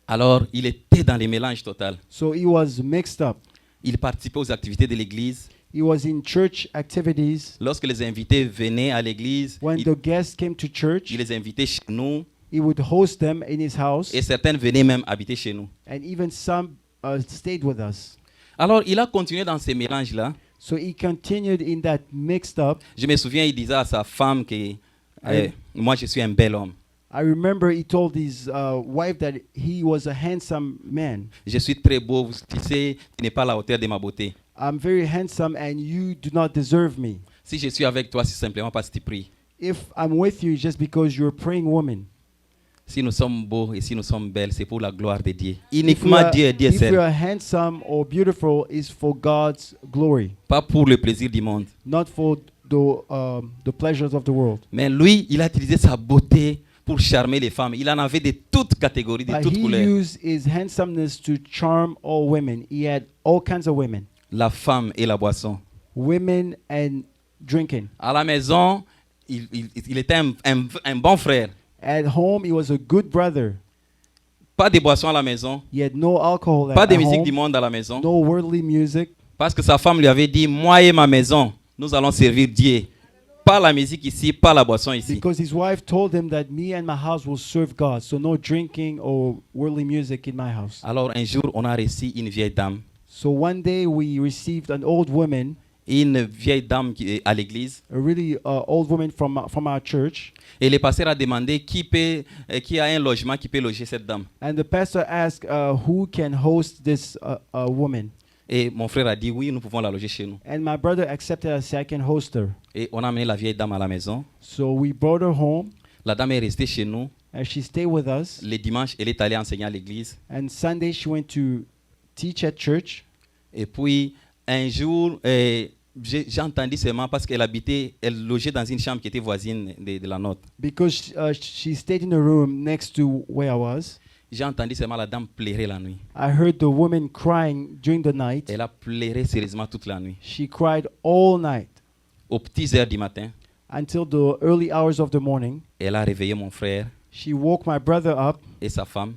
Alors, il était dans les mélanges total. So he was mixed up. Il participait aux activités de l'église. He was in church activities. Lorsque les invités venaient à l'église, When the guests came to church, il les invitait chez nous. he would host them in his house, Et certaines venaient même habiter chez nous. and even some stayed with us. Alors, il a continué dans ces mélanges-là. So he continued in that mixed up. Je me souviens, il disait à sa femme que moi, je suis un bel homme. I remember he told his wife that he was a handsome man. Je suis très beau. Tu sais, tu n'es pas à la hauteur de ma beauté. I'm very handsome and you do not deserve me. Si je suis avec toi, c'est simplement parce que tu pries. If I'm with you, it's just because you're a praying woman. Si nous sommes beaux et si nous sommes belles, c'est pour la gloire de Dieu. If we Uniquement are, Dieu et Dieu if we seul. are handsome or beautiful, is for God's glory, Pas pour le plaisir du monde. not for the pleasures of the world. Mais lui, il a utilisé sa beauté pour charmer les femmes. Il en avait de toutes catégories, de But toutes he couleurs. used his handsomeness to charm all women. He had all kinds of women, La femme et la boisson. women and drinking. À la maison, il était un bon frère. At home, he was a good brother. Pas de boisson à la maison. He had no alcohol Pas at de musique du home, monde à la maison. no worldly music. Parce que sa femme lui avait dit, moi et ma maison, nous allons servir Dieu. Pas la musique ici, pas la boisson ici. Because his wife told him that me and my house will serve God. So no drinking or worldly music in my house. Alors un jour, on a reçu une vieille dame. So one day we received an old woman, Une vieille dame qui est à l'église. a really old woman from our church. Et le pasteur a demandé qui a un logement qui peut loger cette dame. And the pastor asked who can host this woman. Et mon frère a dit oui, nous pouvons la loger chez nous. And my brother accepted and said I can host her. Et on a amené la vieille dame à la maison. So we brought her home La dame est restée chez nous. and she stayed with us. Les dimanches, elle est allée enseigner à l'église. And Sunday she went to teach at church. Et puis, un jour, j'ai entendu seulement parce elle logeait dans une chambre qui était voisine de la nôtre. Because she stayed in a room next to where I was. J'ai entendu seulement la dame pleurer la nuit. I heard the woman crying during the night. Elle a pleuré sérieusement toute la nuit. She cried all night Aux petites heures du matin, until the early hours of the morning. elle a réveillé mon frère She woke my brother up et sa femme.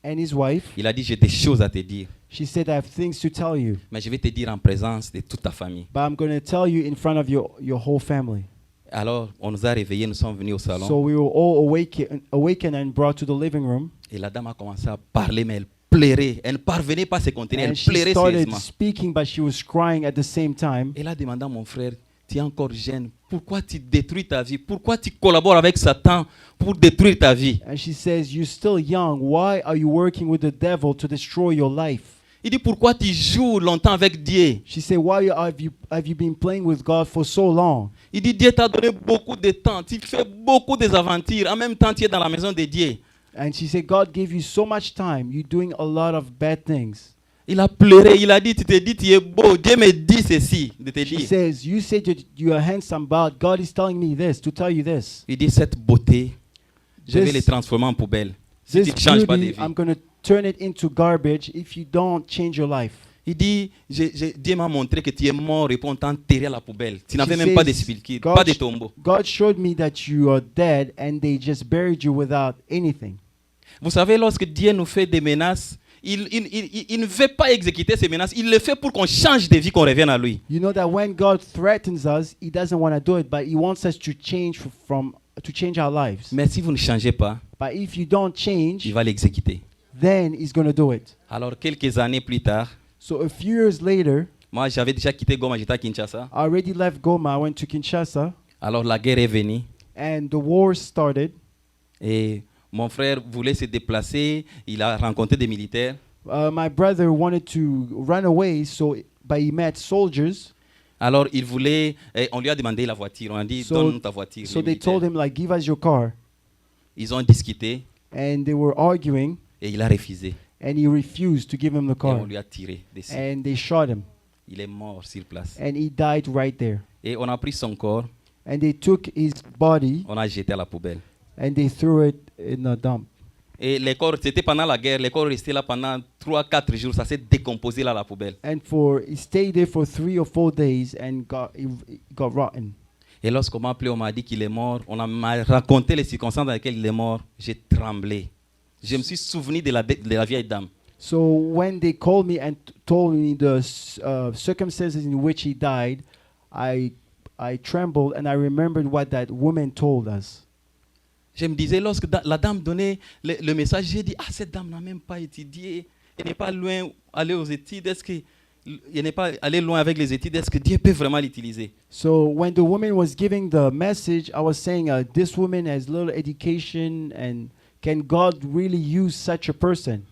and his wife. Il a dit, j'ai des choses à te dire, She said, I have things to tell you, mais je vais te dire en présence de toute ta famille. but I'm going to tell you in front of your whole family. Alors, on nous a réveillés, nous sommes venus au salon. So we were all awakened and brought to the living room. Et la dame a commencé à parler, mais elle pleurait. Elle ne parvenait pas à se contenir, And elle she pleurait started sérieusement. speaking, but she was crying at the same time. Elle a demandé à mon frère, tu es encore jeune, pourquoi tu détruis ta vie? Pourquoi tu collabores avec Satan pour détruire ta vie? And she says, you're still young. Why are you working with the devil to destroy your life? Il dit, pourquoi tu joues longtemps avec Dieu? She said, why have you been playing with God for so long? Il dit, Dieu t'a donné beaucoup de temps, tu fais beaucoup des aventures, en même temps tu es dans la maison de Dieu. And she said, God gave you so much time. You're doing a lot of bad things. Il a pleuré, il a dit, tu te dis, tu es beau, Dieu me dit ceci, de te She dire. says, you said that you are handsome, but God is telling me this, to tell you this. Il dit, cette beauté, je vais This- les transformer en poubelle. Si This tu ne changes pas de beauty, vie. I'm going to turn it into garbage if you don't change your life. Il dit, Dieu m'a montré que tu es mort et pour on t'a enterré à la poubelle. Tu n'avais She même pas de says, sépulture, God pas de sh- tombeau. God showed me that you are dead and they just buried you without anything. Vous savez, lorsque Dieu nous fait des menaces, il ne veut pas exécuter ces menaces. Il le fait pour qu'on change de vie, qu'on revienne à lui. You know that when God threatens us, He doesn't want to do it, but He wants us to change to change our lives. Mais si vous ne changez pas, But if you don't change, il va l'exécuter. then He's going to do it. Alors, quelques années plus tard, So a few years later, moi, j'avais déjà quitté Goma, j'étais à Kinshasa. I already left Goma. I went to Kinshasa, Alors, la guerre est venue and the war started. et mon frère voulait se déplacer. Il a rencontré des militaires. My brother wanted to run away, but he met soldiers. Alors, il voulait, on lui a demandé la voiture. On a dit, So- donne-nous ta voiture. So les they told militaires. him, like, give us your car. Ils ont discuté And they were arguing, et il a refusé. and he refused to give him the Et on car. lui a tiré dessus. And they shot him, Il est mort sur place. and he died right there. Et on a pris son corps, And they took his body, on a jeté à la poubelle. and they threw it in a dump. Et les corps, c'était pendant la guerre, les corps restaient là pendant 3-4 jours, ça s'est décomposé là à la poubelle. And he stayed there for 3 or 4 days and it got rotten. Et lorsqu'on m'a appelé, on m'a dit qu'il est mort, m'a raconté les circonstances dans lesquelles il est mort, j'ai tremblé. Je me suis souvenu de la vieille dame. So when they called me and told me the circumstances in which he died, I trembled and I remembered what that woman told us. Je me disais, lorsque la dame donnait le message, j'ai dit, cette dame n'a même pas étudié, elle n'est pas loin aller aux études, elle n'est pas allée loin avec les études, est-ce que Dieu peut vraiment l'utiliser? So when the woman was giving the message, I was saying, this woman has little education, and can God really use such a person?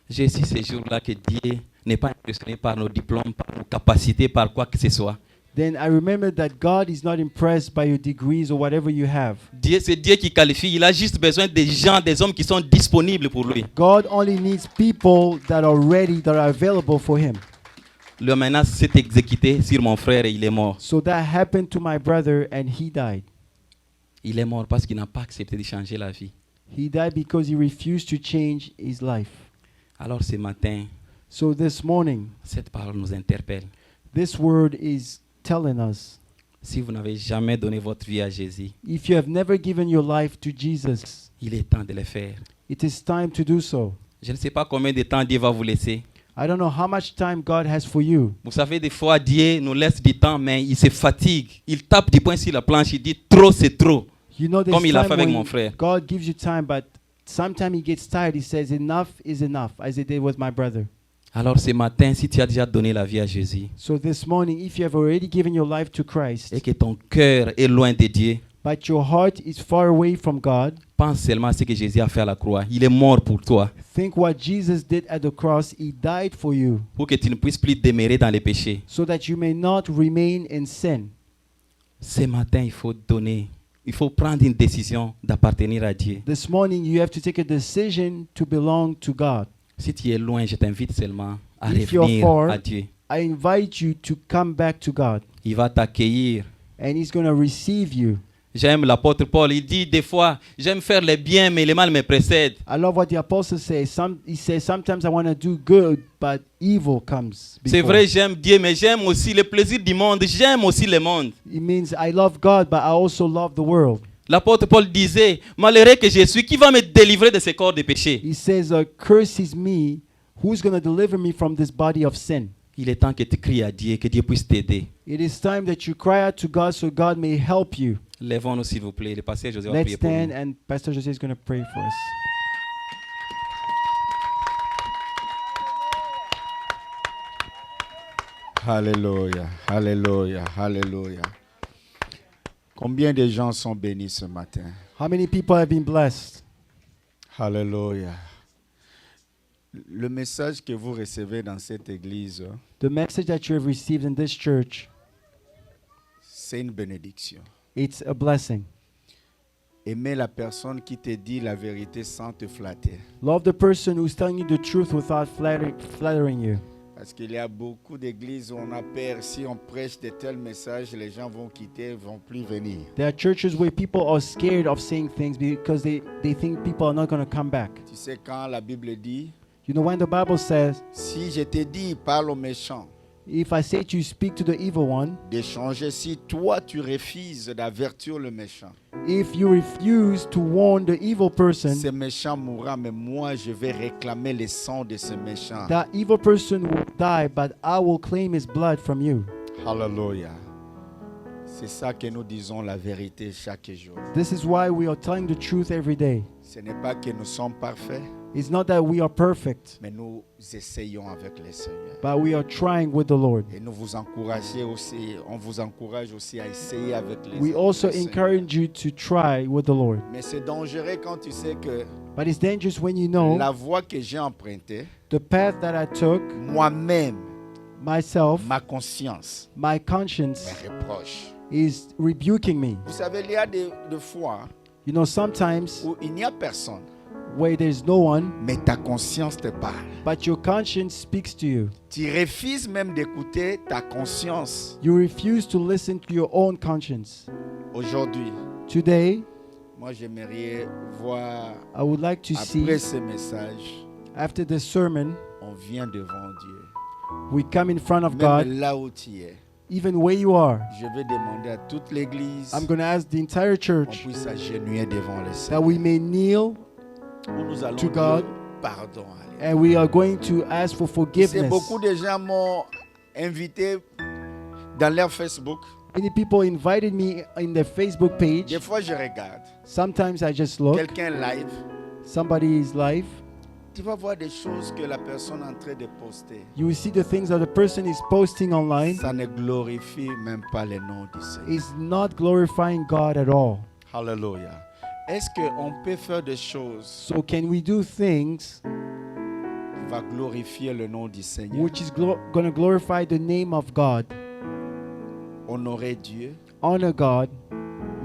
J'ai su ces jours-là que Dieu n'est pas impressionné par nos diplômes, par nos capacités, par quoi que ce soit. Then I remembered that God is not impressed by your degrees or whatever you have. C'est Dieu qui qualifie. Il a juste besoin des gens, des hommes qui sont disponibles pour lui. God only needs people that are ready, that are available for him. Le menace s'est exécuté sur mon frère et il est mort. So that happened to my brother and he died. Il est mort parce qu'il n'a pas accepté de changer la vie. He died because he refused to change his life. Alors ce matin, So this morning, cette parole nous interpelle. this word is telling us, Si vous n'avez jamais donné votre vie à Jésus, if you have never given your life to Jesus, il est temps de le faire. it is time to do so. Je ne sais pas combien de temps Dieu va vous laisser. I don't know how much time God has for you. Vous savez, des fois, Dieu nous laisse du temps, mais il se fatigue. Il tape du poing sur la planche, il dit trop, c'est trop. You know, there's Comme il a fait time avec when mon frère. God gives you time, but sometimes he gets tired. He says, enough is enough, as he did with my brother. Alors ce matin, si tu as déjà donné la vie à Jésus So this morning, if you have already given your life to Christ, et que ton cœur est loin de Dieu, but your heart is far away from God, pense seulement à ce que Jésus a fait à la croix. Il est mort pour toi, think what Jesus did at the cross. He died for you, pour que tu ne puisses plus demeurer dans les péchés. so that you may not remain in sin. Ce matin, il faut donner, il faut prendre une décision d'appartenir à Dieu. This morning, you have to take a decision to belong to God. Si tu es loin, je t'invite seulement à If you're revenir far, à Dieu. I invite you to come back to God, Il va t'accueillir. and he's going to receive you. J'aime l'apôtre Paul, il dit des fois, j'aime faire le bien, mais le mal me précède. I love what the apostle says. He says, sometimes I want to do good, but evil comes C'est before. vrai, j'aime Dieu, mais j'aime aussi le plaisir du monde. J'aime aussi le monde. It means I love God, but I also love the world. L'apôtre Paul disait, malheureux que je suis, qui va me délivrer de ce corps de péché? He says, curse is me. Who's going to deliver me from this body of sin? Il est temps que tu cries à Dieu, que Dieu puisse t'aider. It is time that you cry out to God so God may help you. Lèvons-nous s'il vous plaît. Le pasteur José va Let's prier pour stand, nous. and Pastor Jose is going to pray for us. Alléluia, alléluia, alléluia. Combien de gens sont bénis ce matin? How many people have been blessed? Alléluia. Le message que vous recevez dans cette église, The message that you have received in this church, c'est une bénédiction. it's a blessing. Aimer la personne qui te dit la vérité sans te flatter. Love the person who's telling you the truth without flattering you. Parce qu'il y a beaucoup d'églises où on a peur, si on prêche de tels messages, les gens vont quitter, vont plus venir. There are churches where people are scared of saying things because they think people are not going to come back. Tu sais quand la Bible dit, You know, when the Bible says, si je te dis, parle aux méchants, if I say to you, speak to the evil one, d'échanger, si toi tu refuses d'avertir le méchant, if you refuse to warn the evil person, ce méchant mourra, mais moi je vais réclamer le sang de ce méchant. that evil person will die, but I will claim his blood from you. Hallelujah. C'est ça que nous disons la vérité chaque jour. This is why we are telling the truth every day. Ce n'est pas que nous sommes parfaits, It's not that we are perfect, mais nous essayons avec le Seigneur. but we are trying with the Lord. Et nous vous encourageons aussi, on vous encourage aussi à essayer avec les We autres, also le Seigneur. encourage you to try with the Lord. Mais c'est dangereux quand tu sais que But it's dangerous when you know la voie que j'ai empruntée, the path that I took, moi-même, myself, ma conscience my conscience me reproche. is rebuking me. Vous savez, il y a des fois You know, sometimes où il n'y a personne, where there's no one, mais ta conscience te parle. but your conscience speaks to you. Tu refuses même d'écouter ta conscience. You refuse to listen to your own conscience. Aujourd'hui, Today, moi Moi, j'aimerais voir, I would like to see, après ce message, after the sermon, on vient devant Dieu. we come in front of Même God, là où tu es, even where you are. je vais demander à toute l'église I'm going to ask the entire qu'on church puisse s'agenouiller devant le that Seigneur. we may kneel Où nous allons to dire God. pardon. Allez. and we are going to ask for C'est forgiveness. beaucoup de gens m'ont invité dans leur Facebook. Many people invited me in their Facebook page. Des fois, je regarde. Sometimes I just look, Quelqu'un live. somebody's live. Tu vas voir des choses que la personne est en train de poster. You will see the things that the person is posting online. Ça ne glorifie même pas le nom du Seigneur. Is not glorifying God at all. Hallelujah. Est-ce qu'on peut faire des choses So can we do things qui vont glorifier le nom du Seigneur? which is going to glorify the name of God, Honorer Dieu, honor God,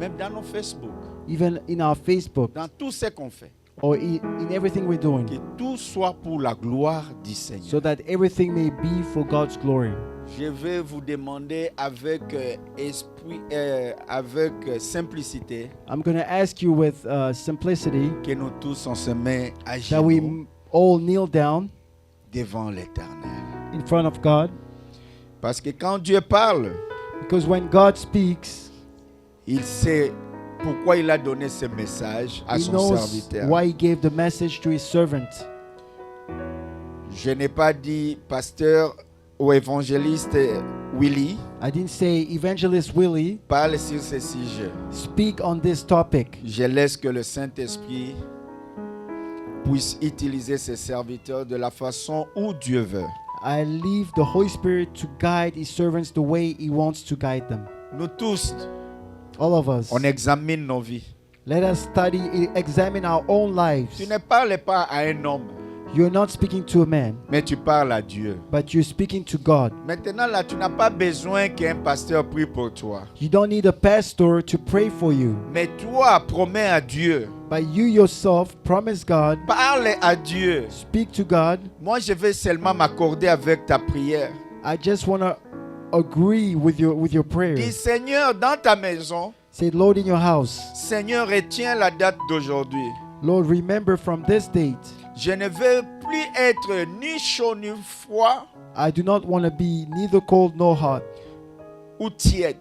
même dans nos Facebook, even in our Facebook dans tout ce qu'on fait. or in everything we're doing, Que tout soit pour la gloire du Seigneur. so that everything may be for God's glory. Je vais vous demander avec esprit, avec simplicité, I'm going to ask you with simplicity que nous tous on se met à that we genoux all kneel down devant l'Éternel. in front of God, Parce que quand Dieu parle, because when God speaks, il sait pourquoi il a donné ce message à He son knows serviteur. why He gave the message to His servant. Je n'ai pas dit pasteur ou évangéliste Willy I didn't say Evangelist Willie parle sur ce sujet. speak on this topic. Je laisse que le Saint-Esprit puisse utiliser ses serviteurs de la façon où Dieu veut. I leave the Holy Spirit to guide His servants the way He wants to guide them. Nous tous, All of us. on examine nos vies. Let us study, examine our own lives. Tu ne parles pas à un homme, You're not speaking to a man, mais tu parles à Dieu. but you're speaking to God. Maintenant, là, tu n'as pas besoin qu'un pasteur prie pour toi. You don't need a pastor to pray for you, Mais toi, promets à Dieu. but you yourself promise God, Parle à Dieu. speak to God. Moi, je vais seulement m'accorder avec ta prière. I just want to agree with your prayer. Dis, Seigneur, dans ta maison, Say, Lord, in your house, Seigneur, retiens la date d'aujourd'hui. Lord, remember from this date, Je ne veux plus être ni chaud ni froid I do not want to be neither cold nor hot ou tiède.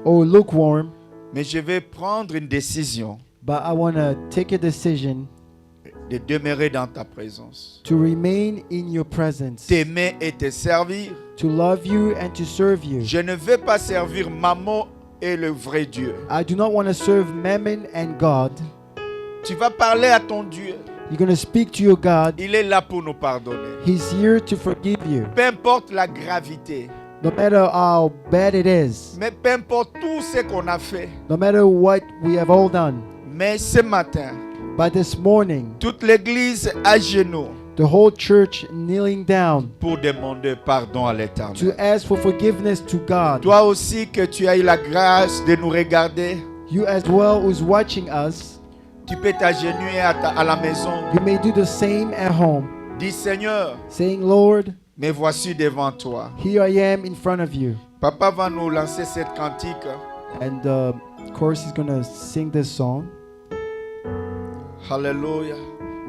or lukewarm, Mais je vais prendre une décision but I want to take a decision de demeurer dans ta présence. to remain in your presence, T'aimer et te servir. to love you and to serve you. Je ne veux pas servir Maman et le vrai Dieu. I do not want to serve Mammon and God. Tu vas parler à ton Dieu. You're going to speak to your God. Il est là pour nous pardonner. He's here to forgive you. Peu importe la gravité, No matter how bad it is, mais peu importe tout ce qu'on a fait. no matter what we have all done. Mais ce matin, But this morning, toute l'église à genoux the whole church kneeling down pour demander pardon à to l'Éternel. ask for forgiveness to God. Toi aussi que tu as eu la grâce de nous regarder, You as well who's watching us, tu peux t'agenouiller à la maison. you may do the same at home, Dis Seigneur, saying, Lord, me voici devant toi. here I am in front of you. Papa va nous lancer cette cantique. And of course, he's going to sing this song, Alléluia.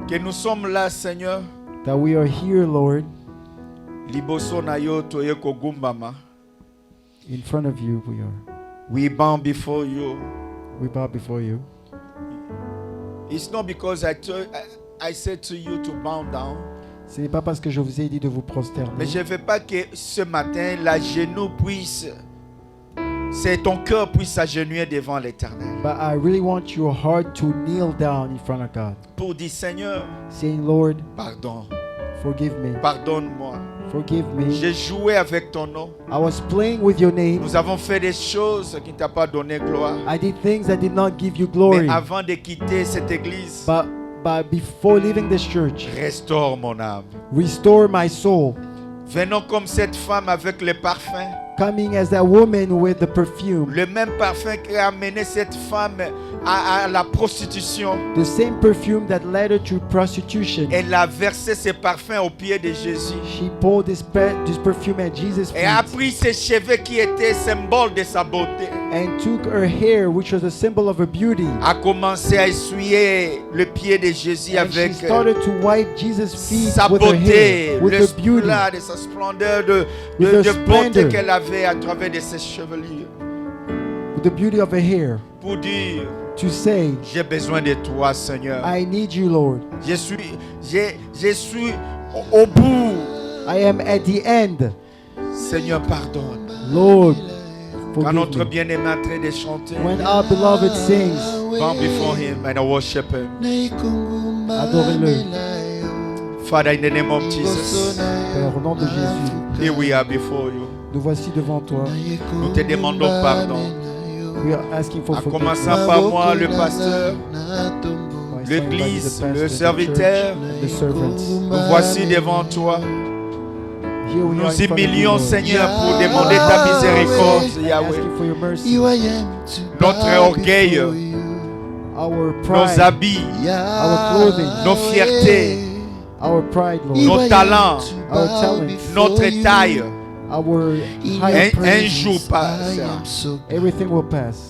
Que nous sommes là, Seigneur. that we are here, Lord, Liboso na yo toye kogumbama. in front of you we are. We bow before you. We bow before you. It's not because I said to you to bow down. Ce n'est pas parce que je vous ai dit de vous Mais prosterner, je ne veux pas que ce matin, la genou puisse, c'est ton cœur puisse s'agenouiller devant l'Éternel. but I really want your heart to kneel down in front of God, Pour dire, Seigneur, saying, Lord, pardon, forgive me, pardonne-moi. forgive me. J'ai joué avec ton nom. I was playing with your name. Nous avons fait des choses qui ne t'ont pas donné gloire. I did things that did not give you glory. Mais avant de quitter cette église, But before leaving this church, restaure mon âme. restore my soul. Venons comme cette femme avec le parfum. coming as that woman with the perfume. Le même parfum qui a amené cette femme à la prostitution. The same perfume that led her to prostitution. Elle a versé ses parfums aux pieds de Jésus. She poured this perfume at Jesus' Et a feet pris ses cheveux qui étaient symbole de sa beauté. and took her hair, which was a symbol of her beauty, A commencé à essuyer le pied de Jésus and she avec started to wipe Jesus' feet sa with her beauté, hair, with le her beauty, splendeur, de sa splendeur, de With her beauté splendor. qu'elle avait à travers de ses chevelures. with the beauty of her hair, Pour dire, to say, j'ai besoin de toi, Seigneur. I need you, Lord. Je suis au bout. I am at the end. Seigneur, pardonne. Lord, Quand forgive notre me. bien-aimé est en train de chanter, When our beloved sings, bow before him and worship him. adorez-le. Father, in the name of Jesus, Père, au nom de Jésus, here we are before you. nous voici devant toi. Nous te demandons pardon. We are asking for En forgiveness. commençant par moi, le pasteur, By l'Église, starting by the le pastor, serviteur. the church, and the servants. Nous voici devant toi. Here we are in Nous front of you, humilions, Lord. Seigneur, pour demander ta miséricorde, Yahweh. Asking for your mercy. Notre orgueil, Our nos pride, habits, our clothing, nos fiertés, our pride, Lord, nos talents, our talents, notre taille. our higher Un jour praise. passera. Everything will pass.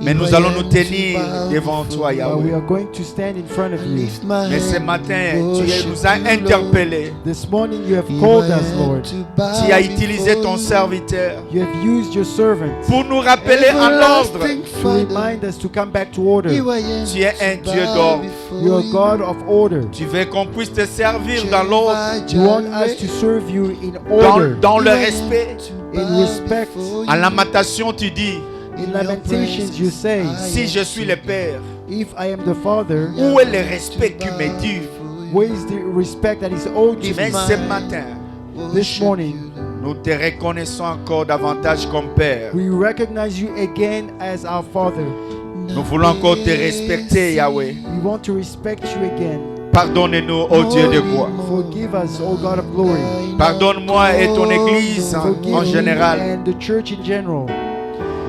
Mais nous allons nous tenir devant toi, But we Yahweh. are going to stand in front of you. Mais ce matin, tu nous as interpellés. This morning you have called us, Lord. Tu as utilisé ton serviteur You have used your servant pour nous rappeler en l'ordre. to remind us to come back to order. Tu es un Dieu d'ordre. You are a God of order. Tu veux qu'on puisse te servir dans l'ordre, You want us to serve you in order, dans le respect. in respect. En lamentation, tu dis, In Lamentations you say, si je suis le Père, if I am the Father, où est le respect qui m'est dû? where is the respect that is owed to Mais me? ce matin, This morning, nous te reconnaissons encore davantage comme Père. we recognize you again as our Father. Nous voulons encore te respecter, Yahweh. We want to respect you again. Pardonne-nous, ô Dieu de gloire. Forgive us, O God of glory. Pardonne-moi et ton Église Forgive en me général. and the church in general.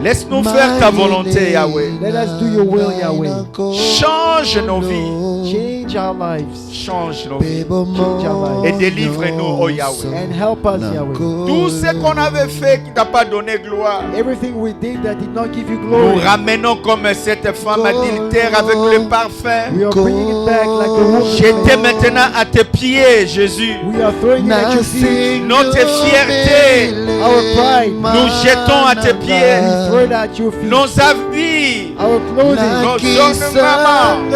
Laisse-nous faire ta volonté, Yahweh. Let us do your will, Yahweh. Change nos vies. Change our lives. Change nos vies. Change our Et lives. délivre-nous, ô Yahweh. And help us, Yahweh. Tout ce qu'on avait fait qui t'a pas donné gloire, Everything we did that did not give you nous glory, ramenons comme cette femme adultère avec le parfum. we are bringing it back like the woman. J'étais maintenant à tes pieds, Jésus. We are throwing it at your feet. Notre fierté, Our pride, nous jetons à tes pieds. we throw it at your feet. Nos habits, Our clothing, nos ornements,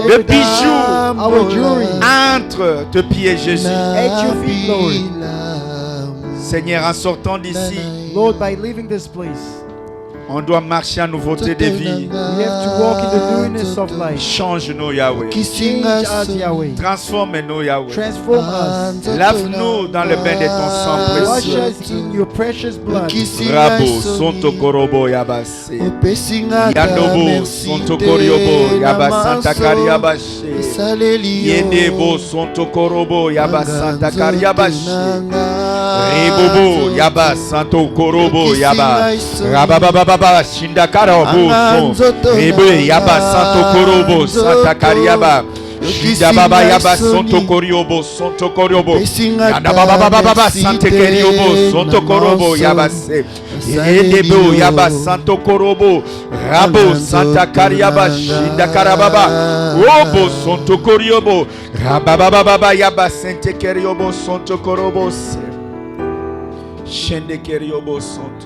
le everything, bijou, our jewelry, entre tes pieds, Jésus. at your feet, Lord. Seigneur, en sortant d'ici, Lord, by leaving this place, on doit marcher en nouveauté de vie. we have to walk in the newness of life. Change-nous, Yahweh. Change us, Yahweh. Transforme-nous, Yahweh. Transform us. Lave-nous dans le bain de ton sang Wash précieux. us in your precious blood. Rabo, Sonto Korobo, Yabase. Yadobo, Sonto Koriobo, Yabasanta Kariabashe. Yedebo, Sonto Korobo, Yabasanta Kariabashe. Rebobo, Yabasanto Korobo, Yaba. Rabababa, Shindakarabu, Rebe, Yabasanto Korobo, Santa Kariaba. Shindababa, Yabasanto Koriobo, Sonto Koriobo. Yadababa, Santa Keriobo, Sonto Korobo, Yabase. Edebo, Yabasanto Korobo, Rabo, Santa Kariaba, Shindakarababa. Robo, Sonto Koriobo, Rabababa, Yabasente Keriobo, Sonto Korobo. Shende Keriobo, Sonto.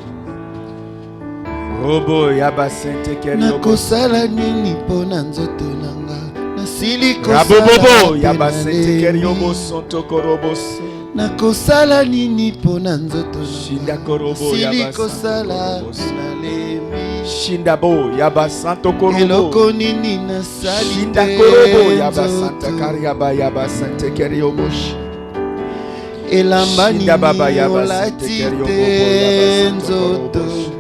Robo, Yabasente Keriobo. nakosala nini mpo na nzoto nanga nasili Rabobobo, kosala Yabasente Keriobo, Sonto Korobo. nakosala nini mpo na nzoto Shinda nanga Korobo, nasili Yabasanto kosala Korobo. nalembi Shindabo, Yabasanto Korobo. eloko nini nasali Shinda te Korobo, Yabasanta nzoto Kariaba, Yabasante Keriobo. elamba Shinda Baba, nini Yabasante olati Keriobo, te Yabasanto nzoto Korobo.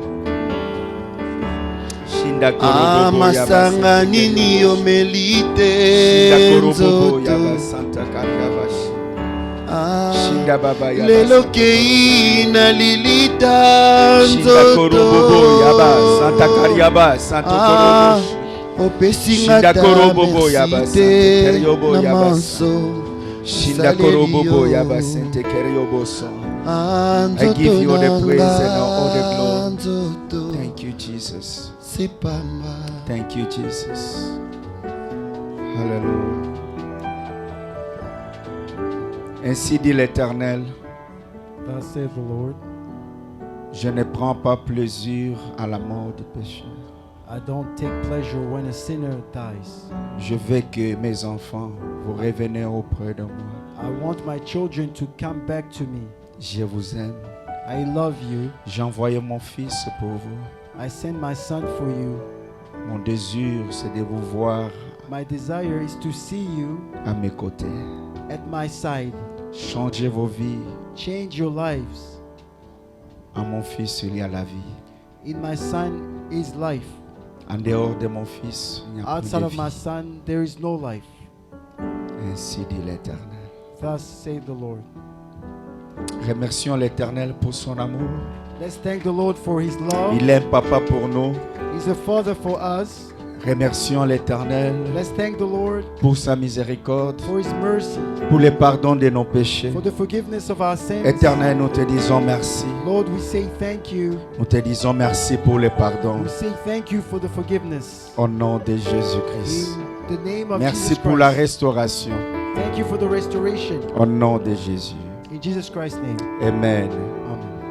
Shinda Korobo, amasanga Yabasante nini Keriobo. omeli Shinda te Korobo, nzoto Yabasanta Kariaba. Shinda baba yaba. lelo kei na lilita Shinda korobobo yaba. nzoto Santa Kariaba. Santo korobo. opesinga Shinda ta korobobo yaba. merci Sante te keriobo na yaba. manso Shinda korobobo yaba. Sante keriobo son. I give you all the praise and all the glory. nzoto Thank you, Jesus. sepamba Thank you, Jesus. Hallelujah. Ainsi dit l'Éternel, Thus saith the Lord, je ne prends pas plaisir à la mort du pécheur. I don't take pleasure when a sinner dies. Je veux que mes enfants vous revenez auprès de moi. I want my children to come back to me. Je vous aime. I love you. J'ai envoyé mon fils pour vous. I send my son for you. Mon désir, c'est de vous voir My desire is to see you à mes côtés. at my side. Changez vos vies. Change your lives. En mon fils, il y a la vie. In my son is life. En dehors de mon fils, il n'y a plus Outside de of my vie. son, there is no life. Ainsi dit l'Éternel. Thus saith the Lord. Remercions l'Éternel pour son amour. Let's thank the Lord for his love. Il est un papa pour nous. He's a father for us. Remercions l'Éternel Let's thank the Lord pour sa miséricorde, for his mercy, pour le pardon de nos péchés. for the forgiveness of our sins. Éternel, nous te disons merci. Lord, we say thank you. Nous te disons merci pour le pardon. We say thank you for the forgiveness. Au nom de Jésus-Christ. In the name of Merci Jesus pour la Christ. restauration. Thank you for the restoration. Au nom de Jésus. In Jesus Christ's name. Amen. Amen.